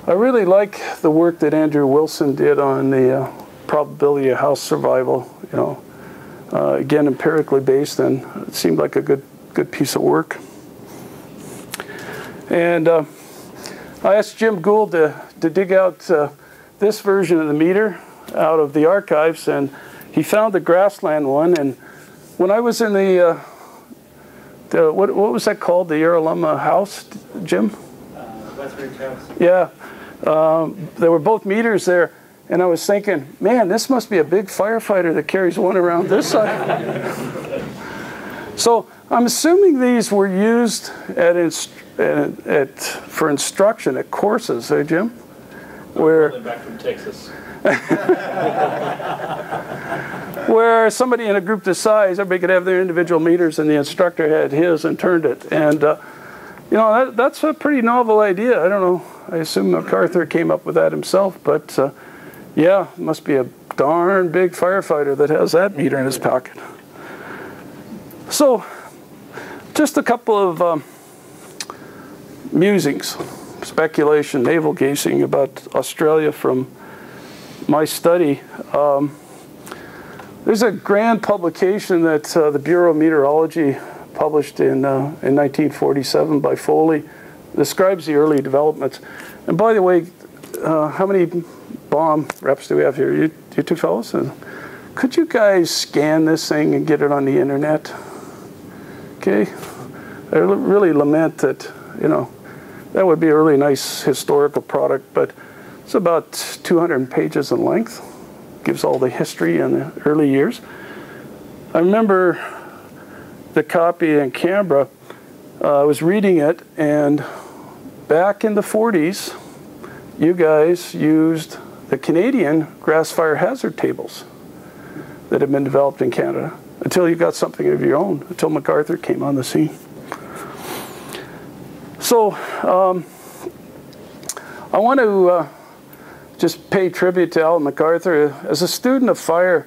I really like the work that Andrew Wilson did on the probability of house survival. You know, again, empirically based, and it seemed like a good piece of work. And I asked Jim Gould to dig out this version of the meter out of the archives, and he found the grassland one. And when I was in the what was that called? The Yarralumma House, Jim? Westridge House. Yeah, there were both meters there, and I was thinking, man, this must be a big firefighter that carries one around this side. So I'm assuming these were used for instruction at courses, eh, Jim? Where back from Texas. where somebody in a group this size, everybody could have their individual meters, and the instructor had his and turned it. And you know, that's a pretty novel idea. I don't know. I assume MacArthur came up with that himself, but yeah, must be a darn big firefighter that has that meter in his pocket. So, just a couple of musings, speculation, navel gazing about Australia from my study. There's a grand publication that the Bureau of Meteorology published in 1947 by Foley. Describes the early developments. And by the way, how many bomb reps do we have here? You two fellows? Could you guys scan this thing and get it on the internet? Okay. I really lament that, you know, that would be a really nice historical product, but it's about 200 pages in length. Gives all the history in the early years. I remember the copy in Canberra. I was reading it, and back in the 40s, you guys used the Canadian grass fire hazard tables that had been developed in Canada until you got something of your own, until MacArthur came on the scene. So I want to just pay tribute to Alan MacArthur. As a student of fire,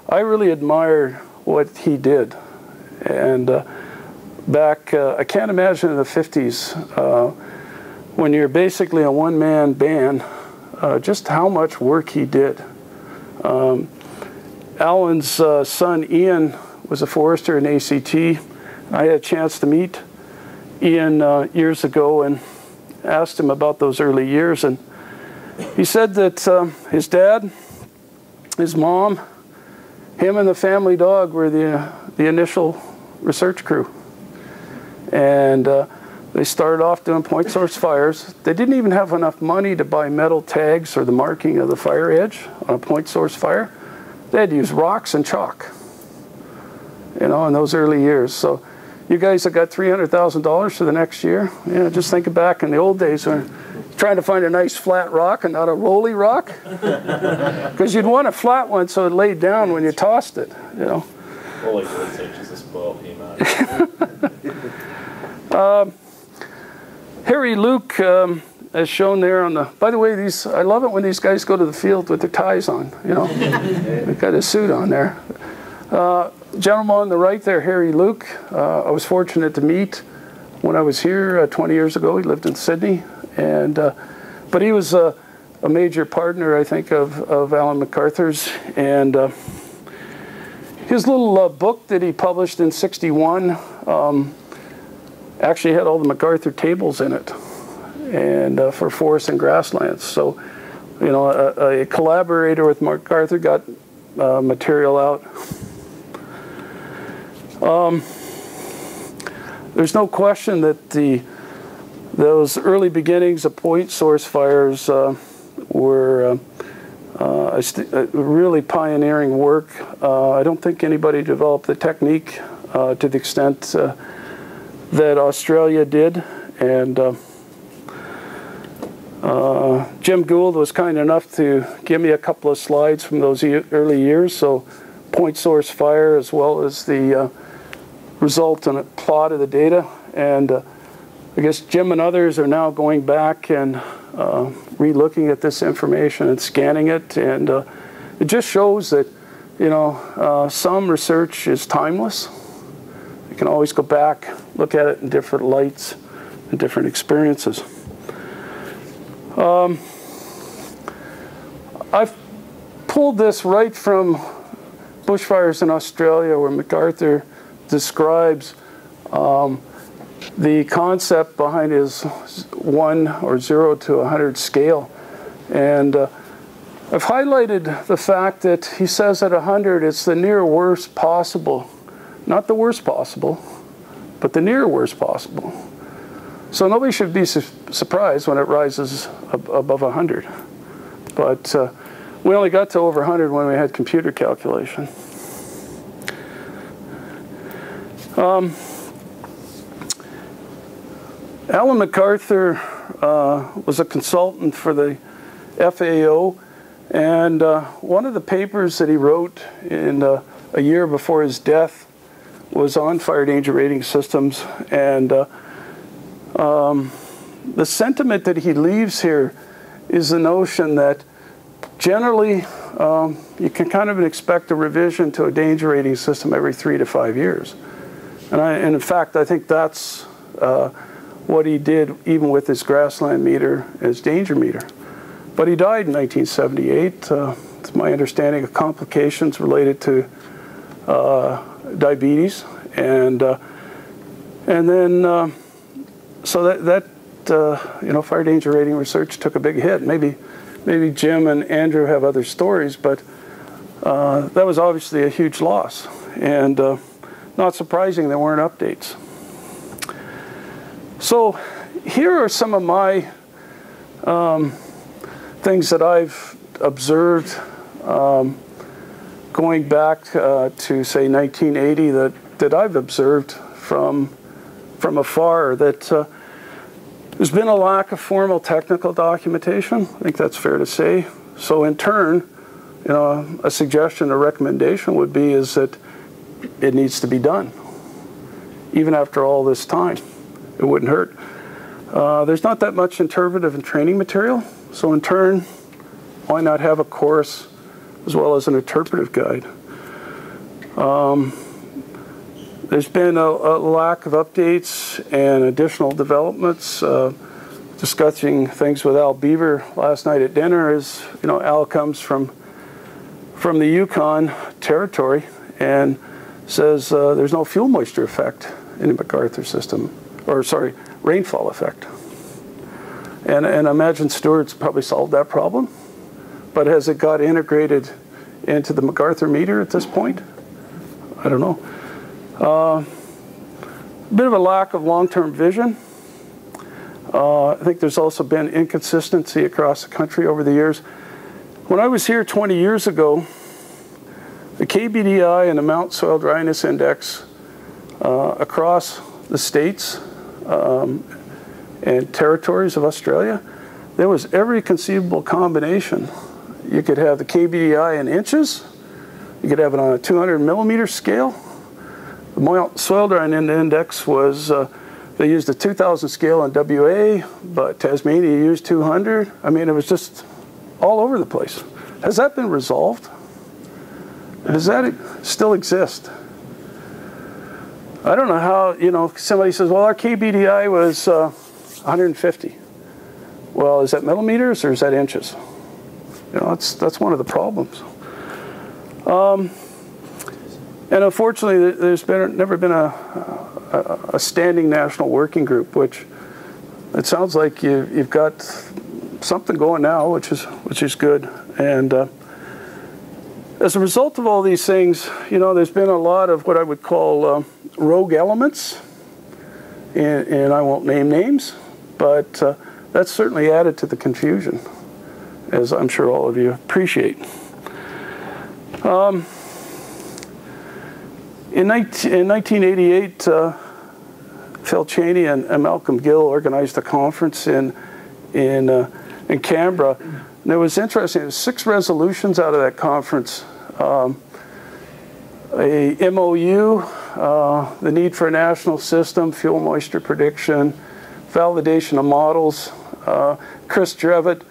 I really admired what he did. And back, I can't imagine in the 50s, when you're basically a one-man band, just how much work he did. Alan's son, Ian, was a forester in ACT. I had a chance to meet Ian years ago and asked him about those early years. And he said that his dad, his mom, him and the family dog were the initial research crew. And they started off doing point source fires. They didn't even have enough money to buy metal tags or the marking of the fire edge on a point source fire. They had to use rocks and chalk, you know, in those early years. So you guys have got $300,000 for the next year. Yeah, just think back in the old days when trying to find a nice flat rock and not a rolly rock, because you'd want a flat one so it laid down when you tossed it, you know. All these researchers are spoiled here, Marty. Harry Luke, as shown there on the. By the way, I love it when these guys go to the field with their ties on. You know, they've got a suit on there. Gentleman on the right there, Harry Luke. I was fortunate to meet when I was here 20 years ago. He lived in Sydney, and but he was a major partner, I think, of Alan MacArthur's, and his little book that he published in '61 actually had all the MacArthur tables in it, and for forests and grasslands. So, you know, a collaborator with MacArthur got material out. There's no question that those early beginnings of point source fires were really pioneering work. I don't think anybody developed the technique to the extent that Australia did, and Jim Gould was kind enough to give me a couple of slides from those early years, so point source fire as well as the result and a plot of the data. And I guess Jim and others are now going back and re-looking at this information and scanning it, and it just shows that, you know, some research is timeless. You can always go back, look at it in different lights and different experiences. I've pulled this right from bushfires in Australia, where MacArthur describes the concept behind his 1 or 0 to 100 scale. And I've highlighted the fact that he says at 100 it's the near worst possible. Not the worst possible, but the near worst possible. So nobody should be surprised when it rises above 100. But we only got to over 100 when we had computer calculation. Alan MacArthur was a consultant for the FAO, and one of the papers that he wrote in a year before his death was on fire danger rating systems, and the sentiment that he leaves here is the notion that generally you can kind of expect a revision to a danger rating system every 3 to 5 years. And in fact, I think that's what he did even with his grassland meter, his danger meter. But he died in 1978. It's my understanding of complications related to diabetes, and then so that you know, fire danger rating research took a big hit. Maybe Jim and Andrew have other stories, but that was obviously a huge loss, and not surprising there weren't updates. So here are some of my things that I've observed going back to, say, 1980 that I've observed from afar, that there's been a lack of formal technical documentation. I think that's fair to say. So in turn, you know, a suggestion, a recommendation would be is that it needs to be done. Even after all this time, it wouldn't hurt. There's not that much interpretive and training material. So in turn, why not have a course as well as an interpretive guide? There's been a lack of updates and additional developments. Discussing things with Al Beaver last night at dinner, is, you know, Al comes from the Yukon Territory and says there's no fuel moisture effect in the MacArthur system, or sorry, rainfall effect. And I imagine Stewart's probably solved that problem, but has it got integrated into the MacArthur meter at this point? I don't know. A bit of a lack of long-term vision. I think there's also been inconsistency across the country over the years. When I was here 20 years ago, the KBDI and the Mount Soil Dryness Index across the states and territories of Australia, there was every conceivable combination. You could have the KBDI in inches, you could have it on a 200 millimeter scale. The Mount Soil Dryness Index was, they used a 2000 scale in WA, but Tasmania used 200. I mean, it was just all over the place. Has that been resolved? Does that still exist? I don't know how, you know, somebody says, well, our KBDI was 150. Well, is that millimeters or is that inches? You know, that's one of the problems. And unfortunately, there's never been a standing national working group, which it sounds like you've got something going now, which is good. And as a result of all these things, you know, there's been a lot of what I would call rogue elements, and I won't name names, but that's certainly added to the confusion, as I'm sure all of you appreciate. In 1988, Phil Cheney and Malcolm Gill organized a conference in Canberra. And it was interesting. There was 6 resolutions out of that conference. A MOU, the need for a national system, fuel moisture prediction, validation of models. Chris Drevitt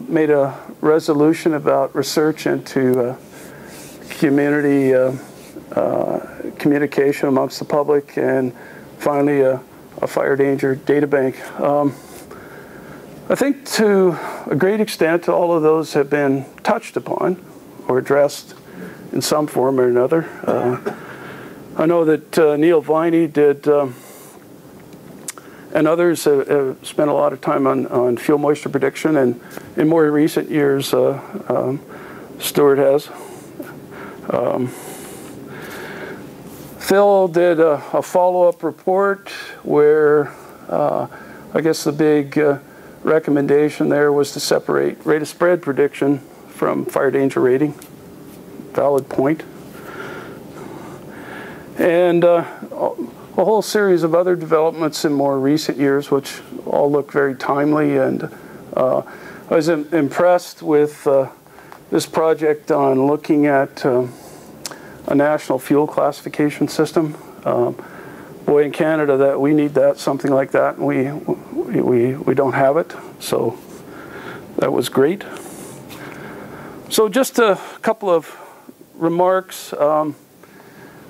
made a resolution about research into community communication amongst the public, and finally a fire danger data bank. I think to a great extent all of those have been touched upon or addressed in some form or another. I know that Neil Viney did, and others have spent a lot of time on fuel moisture prediction, and in more recent years, Stuart has. Phil did a follow-up report where I guess the big recommendation there was to separate rate of spread prediction from fire danger rating. Valid point. And a whole series of other developments in more recent years, which all look very timely. And I was impressed with this project on looking at a national fuel classification system. Boy, in Canada, that we need that, something like that, and we don't have it. So that was great. So just a couple of remarks. I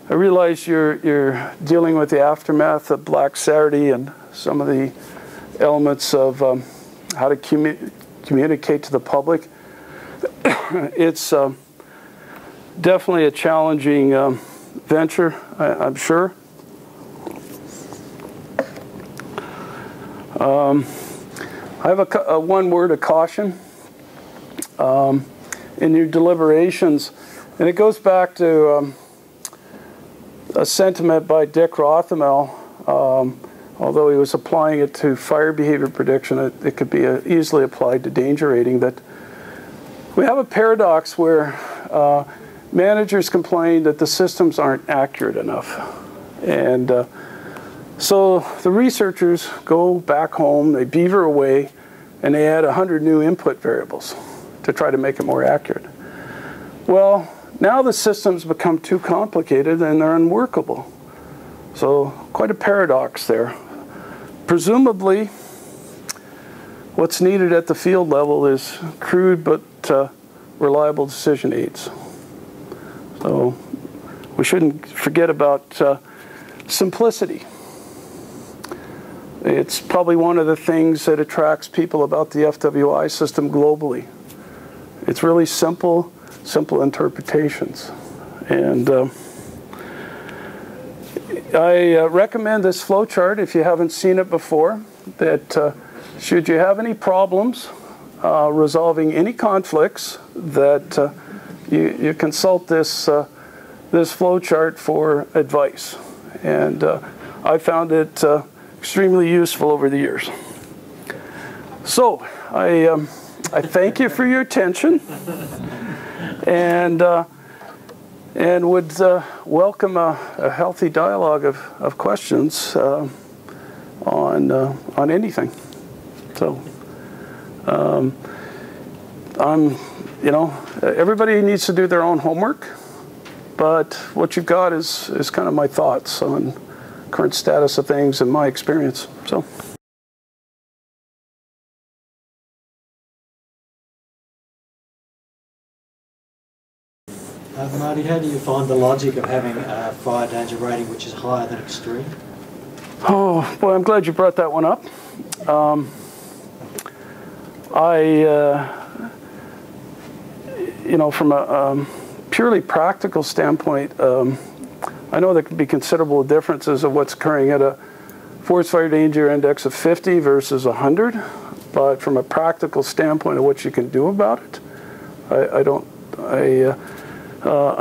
realize you're dealing with the aftermath of Black Saturday and some of the elements of how to communicate to the public. It's definitely a challenging venture, I'm sure. I have a one word of caution in your deliberations, and it goes back to a sentiment by Dick Rothamel. Although he was applying it to fire behavior prediction, it could be easily applied to danger rating. That we have a paradox where managers complain that the systems aren't accurate enough. And so the researchers go back home, they beaver away, and they add 100 new input variables to try to make it more accurate. Well, now the systems become too complicated and they're unworkable. So quite a paradox there. Presumably, what's needed at the field level is crude but reliable decision aids. So we shouldn't forget about simplicity. It's probably one of the things that attracts people about the FWI system globally. It's really simple interpretations. And I recommend this flowchart if you haven't seen it before, that should you have any problems resolving any conflicts, that you consult this flowchart for advice. And I found it extremely useful over the years. So I thank you for your attention, and would welcome a healthy dialogue of questions on anything. So everybody needs to do their own homework, but what you've got is kind of my thoughts on current status of things and my experience. So. Marty, how do you find the logic of having a fire danger rating which is higher than extreme? Oh, boy, I'm glad you brought that one up. From a purely practical standpoint, I know there could be considerable differences of what's occurring at a forest fire danger index of 50 versus 100, but from a practical standpoint of what you can do about it, I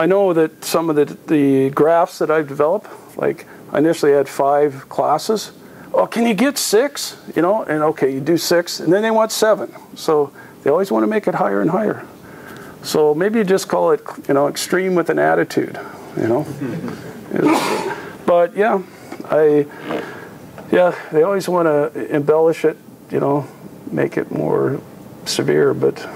know that some of the graphs that I've developed, like I initially had 5 classes. Oh, can you get 6? And okay, you do 6, and then they want 7. So they always want to make it higher and higher. So maybe you just call it, extreme with an attitude, But yeah, they always want to embellish it, make it more severe, but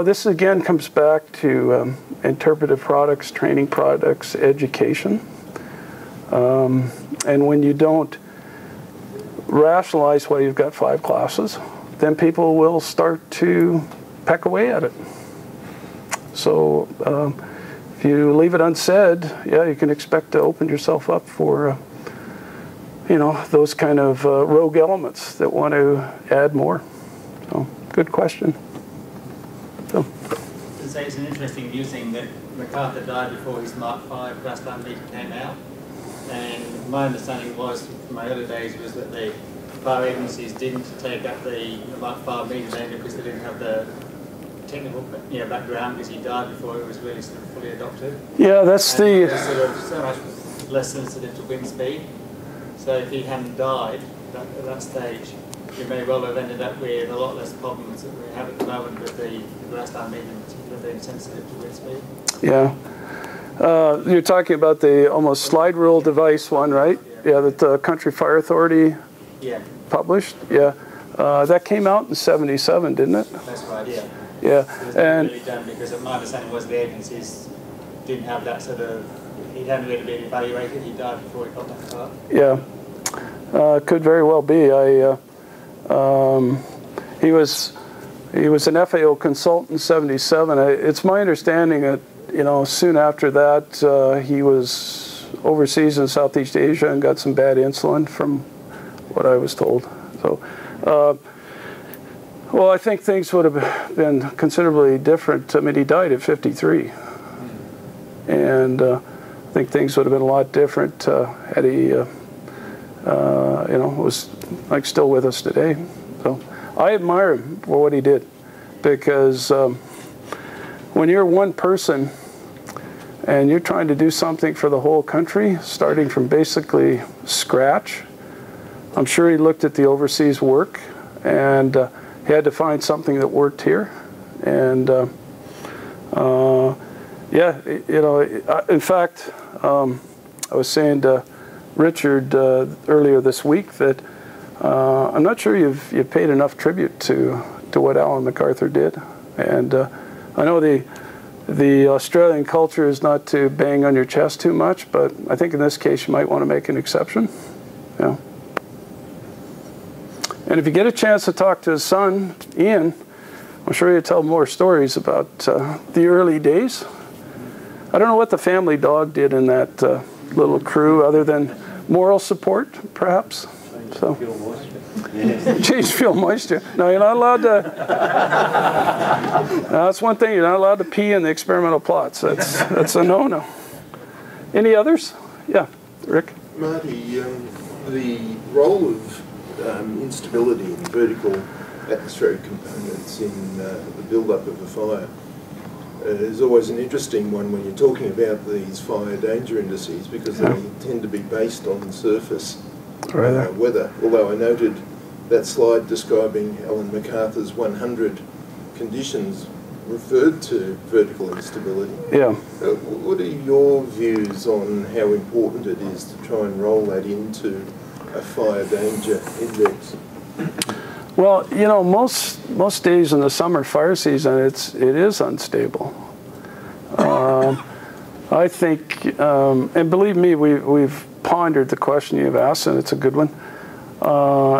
this again comes back to interpretive products, training products, education. And when you don't rationalize why you've got 5 classes, then people will start to peck away at it. So if you leave it unsaid, you can expect to open yourself up for you know, those kind of rogue elements that want to add more. So, good question. So. It's an interesting view thing that MacArthur died before his Mark V grassland meter came out. And my understanding was, from my early days, was that the fire agencies didn't take up the Mark V meter then because they didn't have the technical background, because he died before it was really sort of fully adopted. Yeah, that's and the... it was sort of so much less sensitive to wind speed. So if he hadn't died at that stage, we may well have ended up with a lot less problems that we have at the moment with the grassland meter in particular being sensitive to wind speed. Yeah. You're talking about the almost slide rule device one, right? Yeah, that the Country Fire Authority published. Yeah. That came out in '77, didn't it? That's right, yeah. Yeah. It was And really done because my understanding was the agencies didn't have that sort of, he hadn't really been evaluated, he died before he got that far. yeah, could very well be. He was an FAO consultant in '77. It's my understanding that, you know, soon after that he was overseas in Southeast Asia and got some bad insulin, from what I was told. So, well, I think things would have been considerably different. I mean, he died at 53, and I think things would have been a lot different had he, you know, was like still with us today. So I admire him for what he did, because when you're one person and you're trying to do something for the whole country, starting from basically scratch, I'm sure he looked at the overseas work and he had to find something that worked here. And yeah, you know, in fact, I was saying to Richard earlier this week that I'm not sure you've paid enough tribute to what Alan MacArthur did. And I know the Australian culture is not to bang on your chest too much, but I think in this case you might want to make an exception. Yeah. And if you get a chance to talk to his son, Ian, I'm sure he'll tell more stories about the early days. I don't know what the family dog did in that little crew, other than moral support, perhaps. So, change fuel moisture. No, you're not allowed to. No, that's one thing. You're not allowed to pee in the experimental plots. That's a no-no. Any others? Yeah, Rick. Marty, the role of instability and vertical atmospheric components in the build-up of a fire is always an interesting one when you're talking about these fire danger indices, because they tend to be based on surface weather. Although I noted that slide describing Alan MacArthur's 100 conditions referred to vertical instability. Yeah. What are your views on how important it is to try and roll that into a fire danger index? Well, you know, most days in the summer fire season, it is unstable. I think, and believe me, we've pondered the question you've asked, and it's a good one.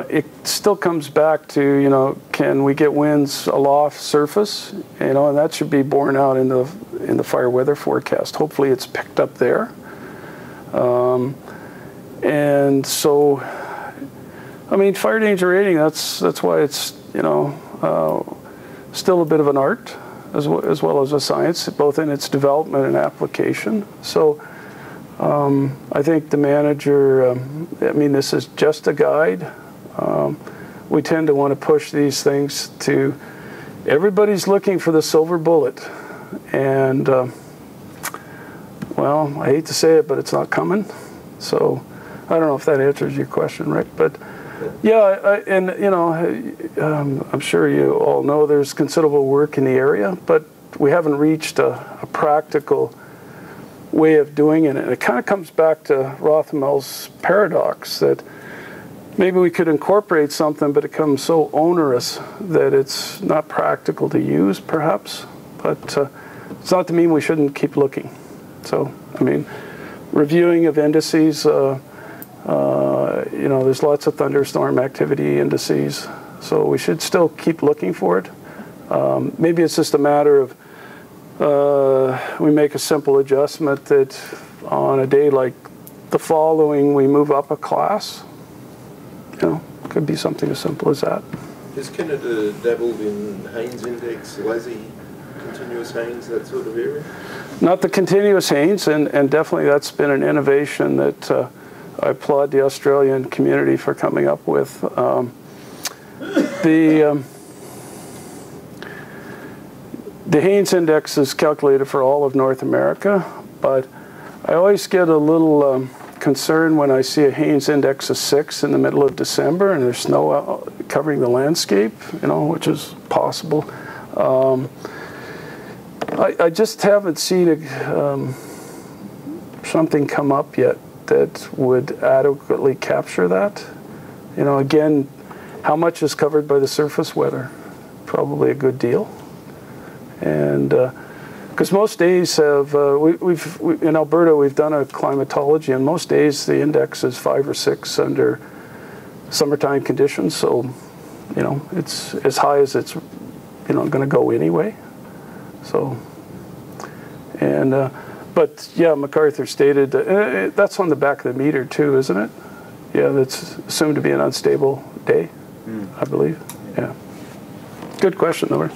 It still comes back to, you know, can we get winds aloft surface? You know, and that should be borne out in the fire weather forecast. Hopefully, it's picked up there. And so, I mean, fire danger rating, that's why it's, you know, still a bit of an art as well as a science, both in its development and application. So I think the manager, I mean, this is just a guide. We tend to want to push these things to, everybody's looking for the silver bullet. And, well, I hate to say it, but it's not coming. So I don't know if that answers your question, Rick, but yeah, and you know, I'm sure you all know there's considerable work in the area, but we haven't reached a practical way of doing it. And it kind of comes back to Rothamel's paradox that maybe we could incorporate something, but it becomes so onerous that it's not practical to use, perhaps. But it's not to mean we shouldn't keep looking. So, I mean, reviewing of indices, you know, there's lots of thunderstorm activity indices, so we should still keep looking for it. Maybe it's just a matter of we make a simple adjustment that on a day like the following we move up a class, could be something as simple as that. Has Canada dabbled in Haynes Index, LASI, continuous Haynes, that sort of area? Not the continuous Haynes, and definitely that's been an innovation that I applaud the Australian community for coming up with. The Haynes Index is calculated for all of North America, but I always get a little concerned when I see a Haynes Index of 6 in the middle of December and there's snow out covering the landscape, you know, which is possible. I just haven't seen something come up yet that would adequately capture that. You know, again, how much is covered by the surface weather? Probably a good deal. And because most days have, in Alberta we've done a climatology, and most days the index is 5 or 6 under summertime conditions. So, you know, it's as high as it's, you know, going to go anyway. So, and but yeah, MacArthur stated that's on the back of the meter too, isn't it? Yeah, that's assumed to be an unstable day, I believe. Yeah. Good question, though.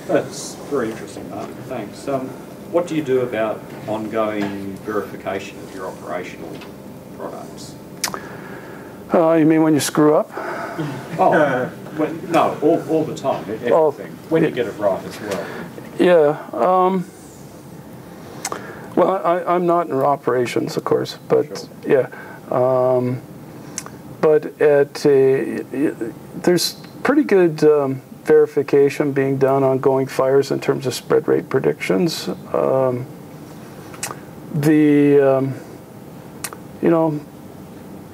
That's very interesting, Mark. Thanks. What do you do about ongoing verification of your operational products? You mean when you screw up? Oh, no, all the time, everything. Oh, when you get it right as well. Yeah. Well, I'm not in operations, of course, but sure. Yeah. But there's pretty good verification being done on ongoing fires in terms of spread rate predictions. You know,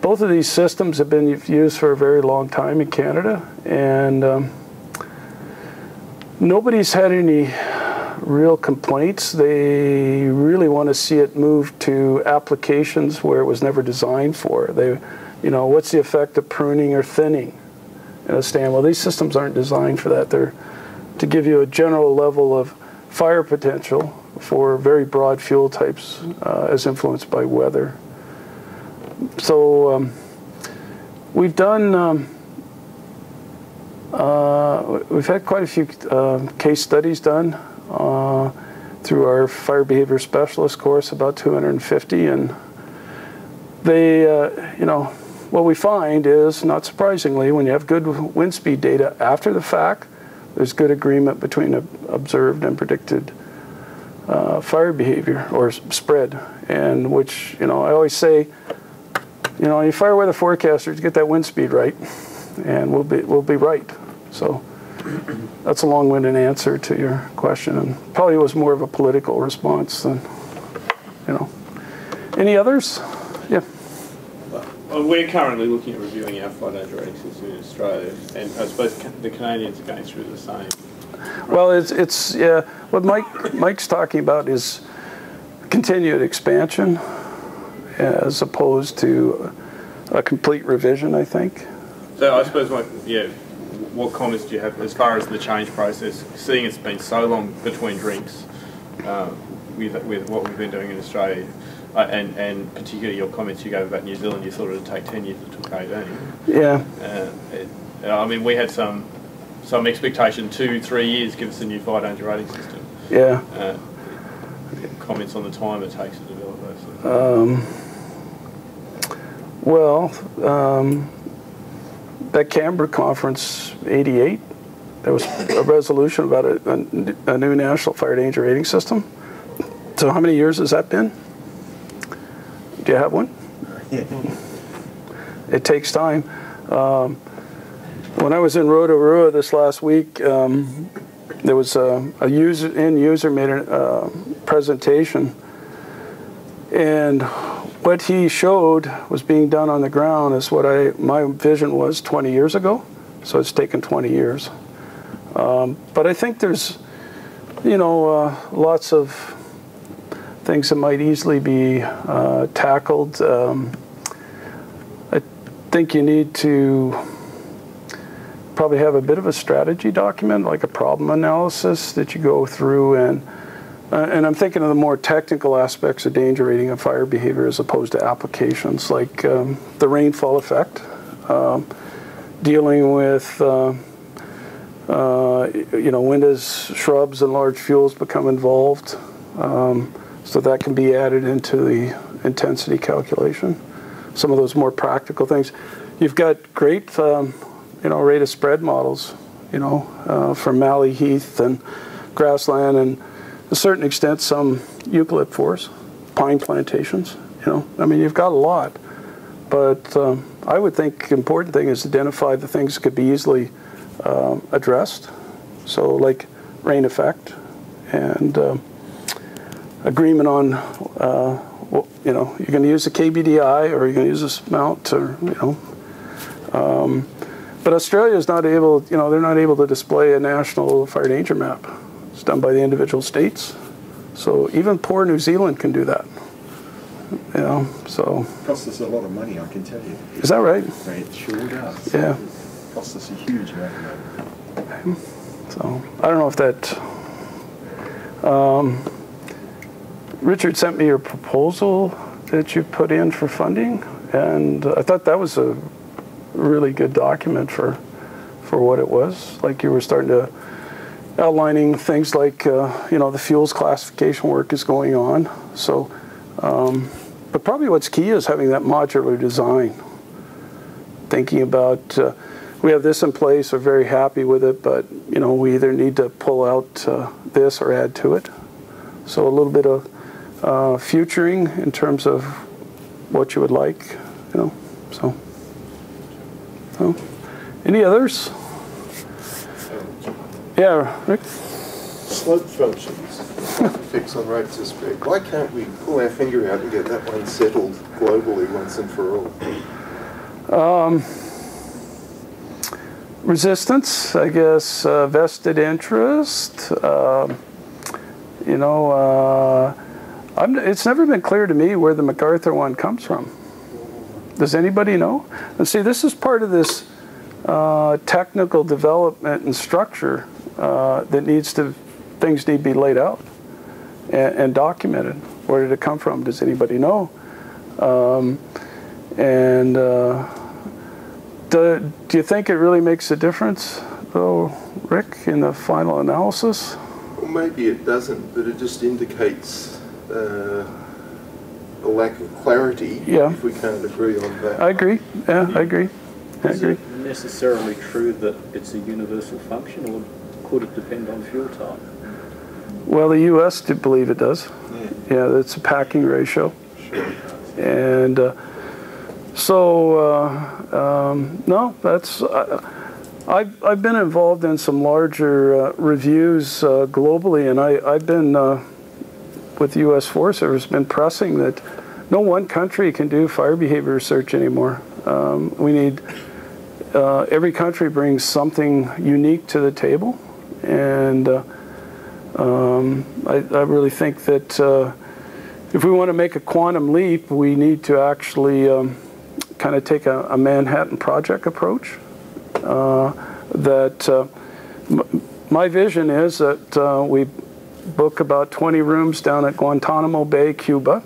both of these systems have been used for a very long time in Canada, and nobody's had any real complaints. They really want to see it move to applications where it was never designed for. You know, what's the effect of pruning or thinning? You understand? Well, these systems aren't designed for that. They're to give you a general level of fire potential for very broad fuel types as influenced by weather. So we've done, we've had quite a few case studies done through our fire behavior specialist course, about 250, and they, you know, what we find is, not surprisingly, when you have good wind speed data after the fact, there's good agreement between observed and predicted fire behavior or spread, and which, you know, I always say, you know, you fire weather forecasters, get that wind speed right, and we'll be right. So that's a long-winded answer to your question, and probably was more of a political response than, you know. Any others? Yeah. Well, we're currently looking at reviewing our fire danger rating system in Australia, and I suppose the Canadians are going through the same. Well, it's yeah. What Mike's talking about is continued expansion, as opposed to a complete revision, I think. So I suppose, what comments do you have as far as the change process, seeing it's been so long between drinks with what we've been doing in Australia, and particularly your comments you gave about New Zealand, you thought it would take 10 years, it took 18. Yeah. I mean, we had some expectation 2-3 years give us a new fire danger rating system. Yeah. Comments on the time it takes to develop those. That Canberra conference, 88, there was a resolution about a new national fire danger rating system. So how many years has that been? Do you have one? It takes time. When I was in Rotorua this last week, there was a user made a presentation, and what he showed was being done on the ground is what my vision was 20 years ago. So it's taken 20 years. But I think there's, you know, lots of things that might easily be tackled. I think you need to probably have a bit of a strategy document, like a problem analysis that you go through, and I'm thinking of the more technical aspects of danger rating and fire behavior as opposed to applications like the rainfall effect. dealing with when does shrubs and large fuels become involved, so that can be added into the intensity calculation. Some of those more practical things. You've got great rate of spread models, from mallee heath and grassland, and to a certain extent some eucalypt pine plantations. I mean, you've got a lot, but I would think the important thing is to identify the things that could be easily addressed. So like rain effect and agreement on, you're going to use a KBDI or you're going to use this mount, or but Australia is not able, they're not able to display a national fire danger map. It's done by the individual states. So even poor New Zealand can do that. So. Costs us a lot of money, I can tell you. Is that right? It sure does. Yeah. It costs us a huge amount of money. So I don't know if that. Richard sent me your proposal that you put in for funding, and I thought that was a really good document for what it was. Like, you were starting to outlining things like the fuels classification work is going on. So, but probably what's key is having that modular design. Thinking about we have this in place, we're very happy with it, but we either need to pull out this or add to it. So a little bit of futuring in terms of what you would like, So, any others? Yeah, Rick? Slope functions, fix on rates of spread. Why can't we pull our finger out and get that one settled globally once and for all? Resistance, I guess, vested interest. It's never been clear to me where the MacArthur one comes from. Does anybody know? And see, this is part of this technical development and structure that things need to be laid out and documented. Where did it come from? Does anybody know? Do you think it really makes a difference, though, Rick, in the final analysis? Well, maybe it doesn't, but it just indicates a lack of clarity if we can't agree on that. I agree. Yeah, I agree. Is it necessarily true that it's a universal function, or could it depend on fuel type? Well, the U.S. did believe it does. Yeah, it's a packing ratio. Sure. And no, that's. I've been involved in some larger reviews globally, and I've been with the U.S. Forest Service been pressing that no one country can do fire behavior research anymore. We need every country brings something unique to the table, and I really think that if we want to make a quantum leap, we need to actually kind of take a Manhattan Project approach. My vision is that we book about 20 rooms down at Guantanamo Bay, Cuba,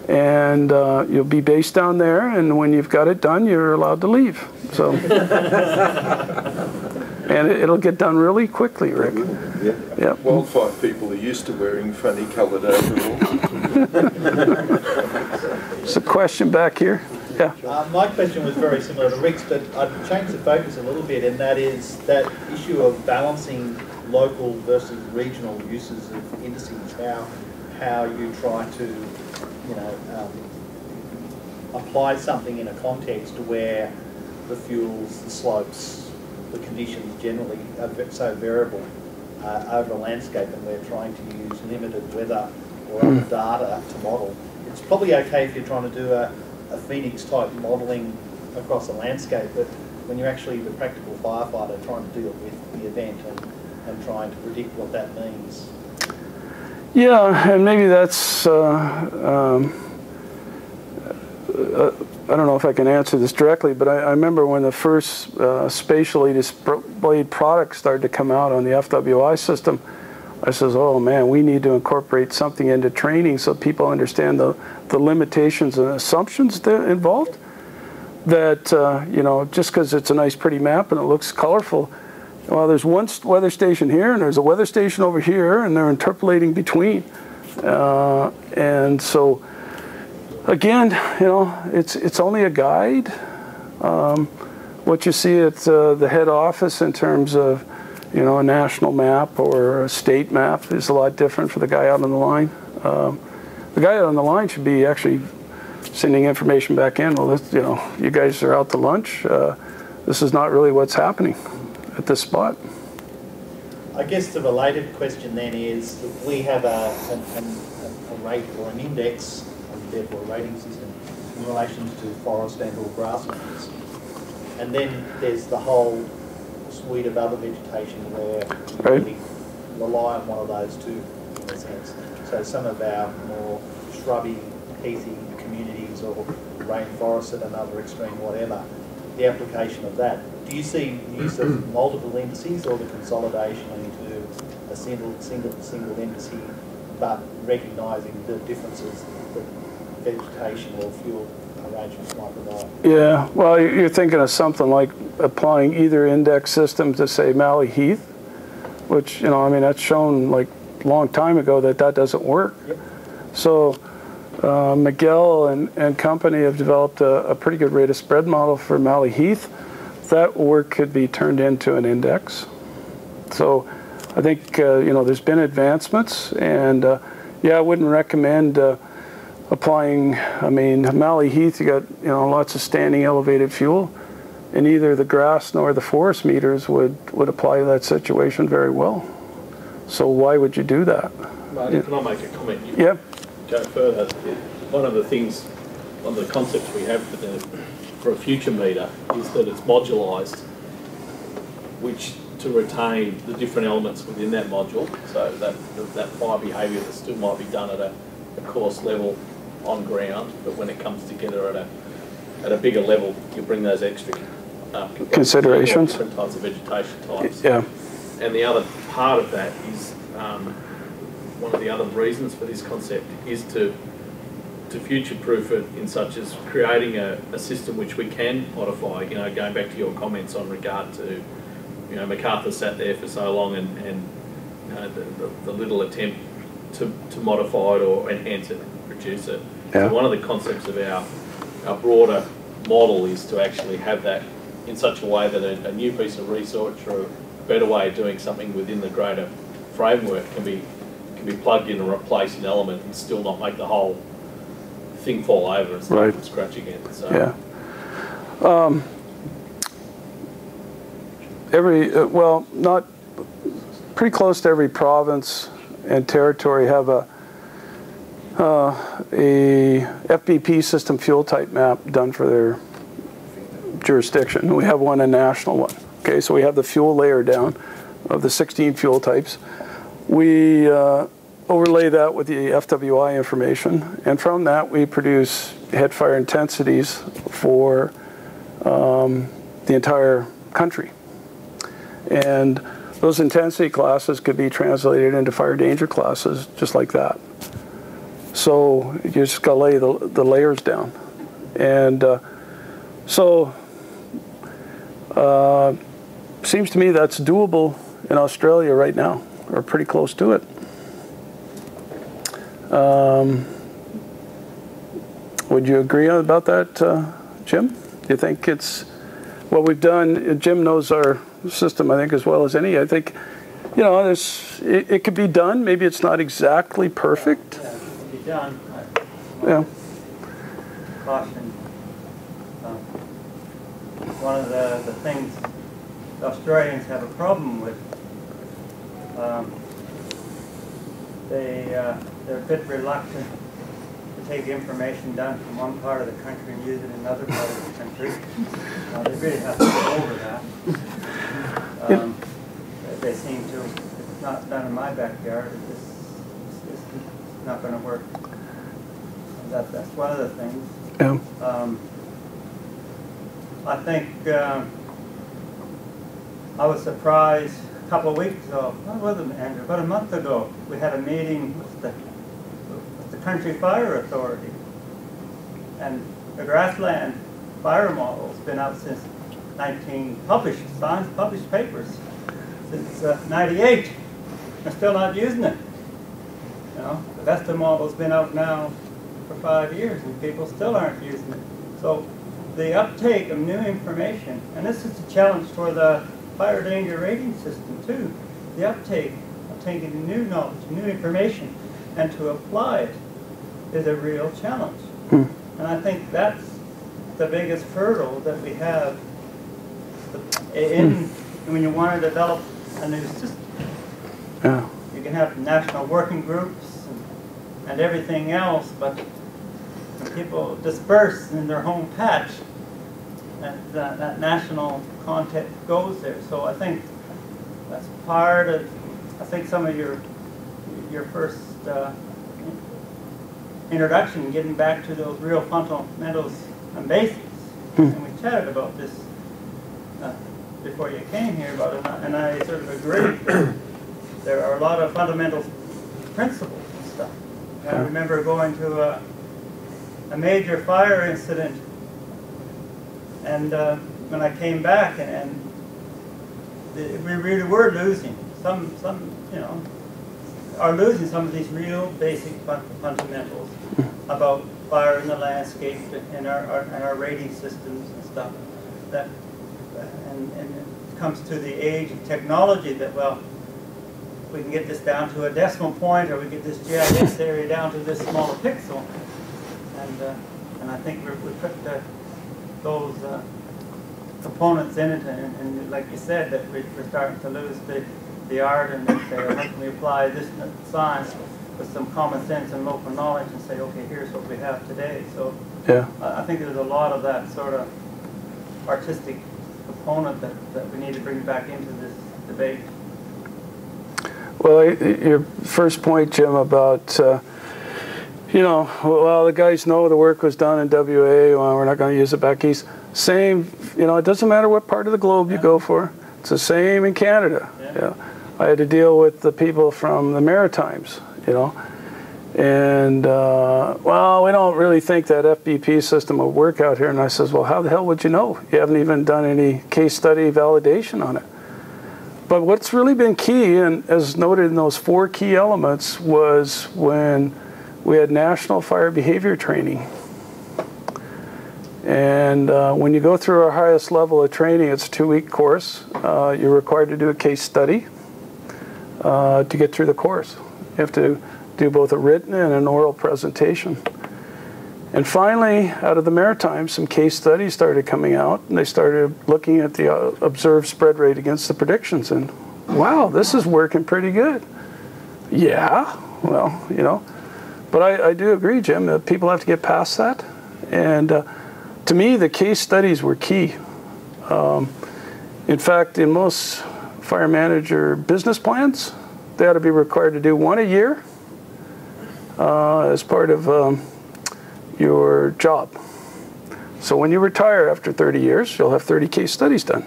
and you'll be based down there, and when you've got it done, you're allowed to leave. So, and it'll get done really quickly, Rick. Yeah. Yep. Wildfire people are used to wearing funny coloured overalls. There's a question back here. Yeah. My question was very similar to Rick's, but I'd change the focus a little bit, and that is that issue of balancing local versus regional uses of indices. How you try to, apply something in a context where the fuels, the slopes, the conditions generally are so variable over a landscape, and we're trying to use limited weather or other data to model. It's probably okay if you're trying to do a Phoenix type modelling across a landscape, but when you're actually the practical firefighter trying to deal with the event and trying to predict what that means. Yeah, and maybe that's, I don't know if I can answer this directly, but I remember when the first spatially displayed products started to come out on the FWI system, I says, oh man, we need to incorporate something into training so people understand the limitations and assumptions that are involved. that, you know, just because it's a nice pretty map and it looks colorful, well, there's one weather station here and there's a weather station over here, and they're interpolating between. And so, again, you know, it's only a guide. What you see at the head office in terms of, you know, a national map or a state map is a lot different for the guy out on the line. The guy out on the line should be actually sending information back in. Well, this, you know, you guys are out to lunch. This is not really what's happening at this spot. I guess the related question then is that we have a rate or an index, and therefore a rating system, in relation to forest and or grasslands. And then there's the whole suite of other vegetation where we really rely on one of those two, in a sense. So some of our more shrubby, heathy communities or rainforests at another extreme, whatever, the application of that. Do you see the use of multiple indices or the consolidation into a single indice, but recognising the differences that vegetation or fuel arrangements might provide? Yeah, well, you're thinking of something like applying either index system to, say, Mallee Heath, which, you know, I mean, that's shown like a long time ago that doesn't work. Yep. So Miguel and company have developed a pretty good rate of spread model for Mallee Heath. That work could be turned into an index. So I think, you know, there's been advancements, and yeah, I wouldn't recommend applying, I mean, Mallee Heath, you got, you know, lots of standing elevated fuel, and neither the grass nor the forest meters would apply to that situation very well. So why would you do that? Marty, can I make a comment? Yeah. Go further. One of the things, one of the concepts we have for a future meter is that it's modularised, which to retain the different elements within that module, so that fire behaviour that still might be done at a coarse level on ground, but when it comes together at a bigger level, you bring those extra considerations, different types of vegetation types. Yeah. And the other part of that is one of the other reasons for this concept is to future-proof it in such as creating a system which we can modify. You know, going back to your comments on regard to, you know, MacArthur sat there for so long and you know, the little attempt to modify it or enhance it, reduce it. Yeah. So one of the concepts of our broader model is to actually have that in such a way that a new piece of research or a better way of doing something within the greater framework can be plugged in and replace an element and still not make the whole thing fall over and start from scratch again. So. Yeah. Well, not pretty close to every province and territory have a FBP system fuel type map done for their jurisdiction. We have one, a national one. Okay, so we have the fuel layer down of the 16 fuel types. We overlay that with the FWI information, and from that we produce head fire intensities for the entire country. And those intensity classes could be translated into fire danger classes just like that. So you just got to lay the layers down. And seems to me that's doable in Australia right now, or pretty close to it. Would you agree about that, Jim? Do you think it's what we've done? Jim knows our system, I think, as well as any. I think, you know, it could be done. Maybe it's not exactly perfect. Yeah, it can be done. Yeah. Caution. One of the things the Australians have a problem with, they're a bit reluctant to take information done from one part of the country and use it in another part of the country. They really have to go over that. They seem to, if it's not done in my backyard, it's not going to work. That's one of the things. Yeah. I think I was surprised a couple of weeks ago, what was it, Andrew? About a month ago, we had a meeting with the Country Fire Authority, and the grassland fire model has been out since science published papers since 98. They're still not using it. You know, the Vesta model's been out now for 5 years and people still aren't using it. So the uptake of new information, and this is a challenge for the fire danger rating system too, the uptake of taking new knowledge, new information, and to apply it is a real challenge. And I think that's the biggest hurdle that we have when you want to develop a new system. Yeah. You can have national working groups and everything else, but when people disperse in their home patch, that national content goes there. So I think that's part of, I think some of your first introduction, getting back to those real fundamentals and basics. And we chatted about this before you came here about it, and I sort of agree. There are a lot of fundamental principles and stuff. I remember going to a major fire incident, and when I came back, and we really were losing some are losing some of these real basic fundamentals about fire in the landscape and our rating systems and stuff. That and it comes to the age of technology that, well, we can get this down to a decimal point, or we get this GIS area down to this smaller pixel, and I think we put those components in it, and like you said, that we're starting to lose the art, and say, how can we apply this science with some common sense and local knowledge, and say, okay, here's what we have today. So yeah, I think there's a lot of that sort of artistic component that we need to bring back into this debate. Well, your first point, Jim, about, well, the guys know the work was done in WA, well, we're not going to use it back east. Same, it doesn't matter what part of the globe you go for. It's the same in Canada. Yeah. I had to deal with the people from the Maritimes, and, well, we don't really think that FBP system will work out here. And I says, well, how the hell would you know? You haven't even done any case study validation on it. But what's really been key, and as noted in those 4 key elements, was when we had national fire behavior training. And when you go through our highest level of training, it's a 2-week course. You're required to do a case study to get through the course. You have to do both a written and an oral presentation. And finally, out of the Maritimes, some case studies started coming out, and they started looking at the observed spread rate against the predictions, and wow, this is working pretty good. Yeah, well, but I do agree, Jim, that people have to get past that. And to me, the case studies were key. In fact, in most fire manager business plans, they ought to be required to do 1 a year as part of your job. So when you retire after 30 years, you'll have 30 case studies done.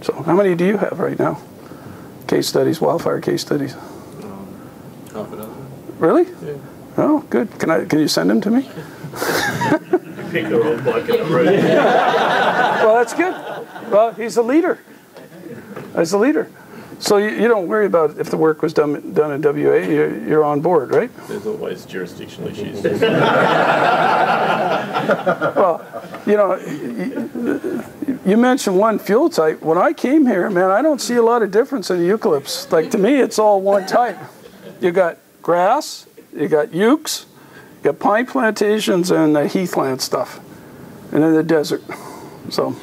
So how many do you have right now? Case studies, wildfire case studies? Half a dozen. Really? Yeah. Oh, good. Can you send them to me? Pick the old bloke in the room. Well, that's good. Well, he's a leader. He's a leader. So you don't worry about if the work was done in WA, you're on board, right? There's always jurisdictional issues. Well, you mentioned one fuel type. When I came here, man, I don't see a lot of difference in the eucalypts. Like, to me, it's all one type. You got grass, you got ukes, you got pine plantations, and heathland stuff, and then the desert. So.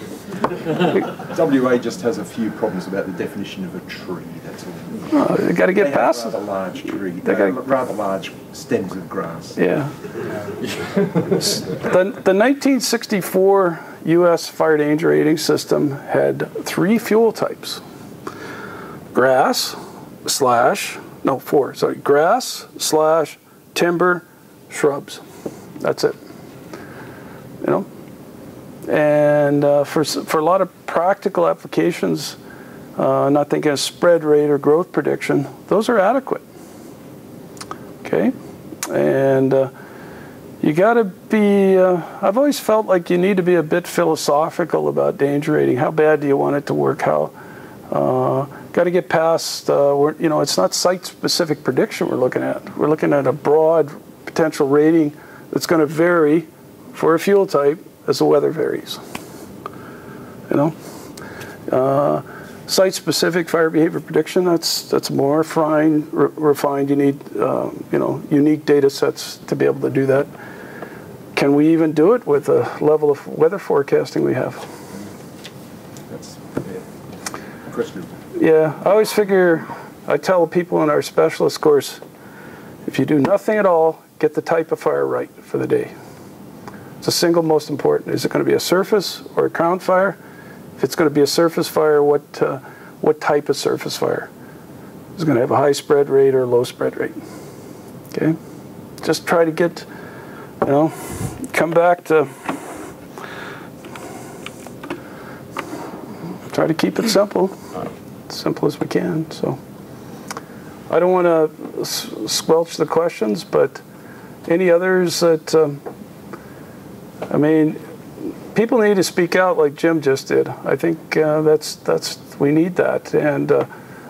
WA just has a few problems about the definition of a tree, that's all. They got to get past it. Rather large tree, rather large stems of grass. Yeah. The 1964 U.S. fire danger rating system had 3 fuel types. Grass, timber, shrubs. That's it. And for a lot of practical applications, not thinking of spread rate or growth prediction, those are adequate. Okay, and you got to be, I've always felt like you need to be a bit philosophical about danger rating. How bad do you want it to work? How, got to get past, you know, it's not site-specific prediction we're looking at. We're looking at a broad potential rating that's going to vary for a fuel type as the weather varies. You know? Site-specific fire behavior prediction, that's more refined. You need, you know, unique data sets to be able to do that. Can we even do it with the level of weather forecasting we have? That's a question. Yeah, I always figure, I tell people in our specialist course, if you do nothing at all, get the type of fire right for the day. It's the single most important. Is it going to be a surface or a crown fire? If it's going to be a surface fire, what type of surface fire? Is it going to have a high spread rate or a low spread rate? Okay, just try to get, you know, come back to, try to keep it simple, as simple as we can. So I don't want to squelch the questions, but any others that, I mean, people need to speak out like Jim just did. I think we need that, and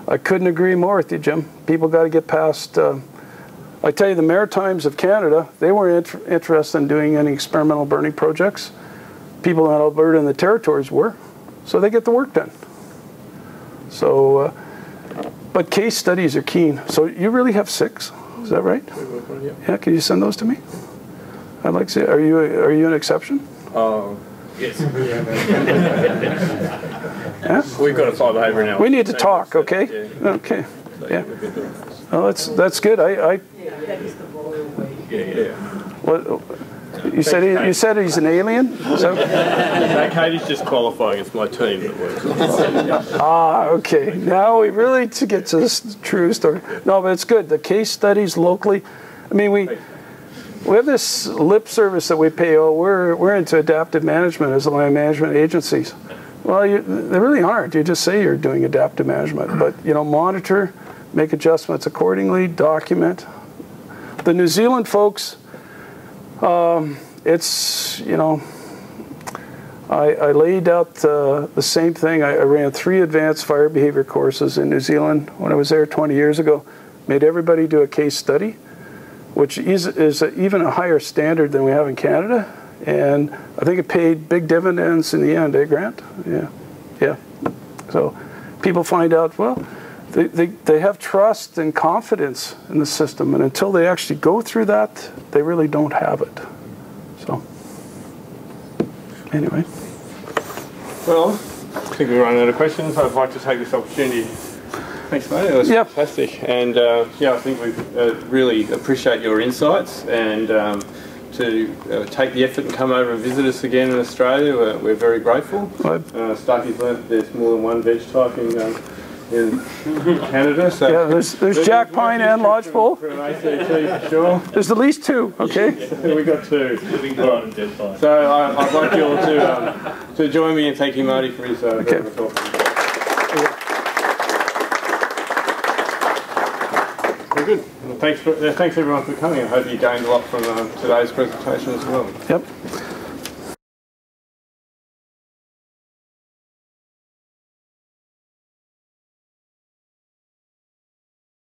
I couldn't agree more with you, Jim. People got to get past. I tell you, the Maritimes of Canada, they weren't interested in doing any experimental burning projects. People in Alberta and the territories were, so they get the work done. So, but case studies are keen. So you really have 6, is that right? Yeah, can you send those to me? I'd like to see. Are you an exception? Yes. Yeah? We've got a fire behaviour now. We need to talk, okay? Yeah. Okay. Yeah. Oh, that's good. What? You said he's an alien? So? No, Katie's just qualifying. It's my team that works. Okay. Now we really to get to this true story. No, but it's good. The case studies locally. I mean, we have this lip service that we pay. Oh, we're into adaptive management as the land management agencies. Well, they really aren't. You just say you're doing adaptive management, but you know, monitor, make adjustments accordingly, document. The New Zealand folks, it's, you know, I laid out the same thing. I ran 3 advanced fire behavior courses in New Zealand when I was there 20 years ago. Made everybody do a case study, which is even a higher standard than we have in Canada. And I think it paid big dividends in the end, eh, Grant? Yeah, yeah. So people find out, well, they have trust and confidence in the system, and until they actually go through that, they really don't have it. So, anyway. Well, I think we're running out of questions. I'd like to take this opportunity. Thanks, mate. It was fantastic. And yeah, I think we really appreciate your insights, and to take the effort and come over and visit us again in Australia. We're very grateful. Starkey's learned there's more than one veg type in Canada. So yeah, there's jack pine and lodgepole. From ACT for sure. There's at least 2, okay? Yeah, we got 2. So I'd like you all to join me in thanking Marty for his okay. talk. Very good. Well, thanks everyone for coming. I hope you gained a lot from today's presentation as well. Yep.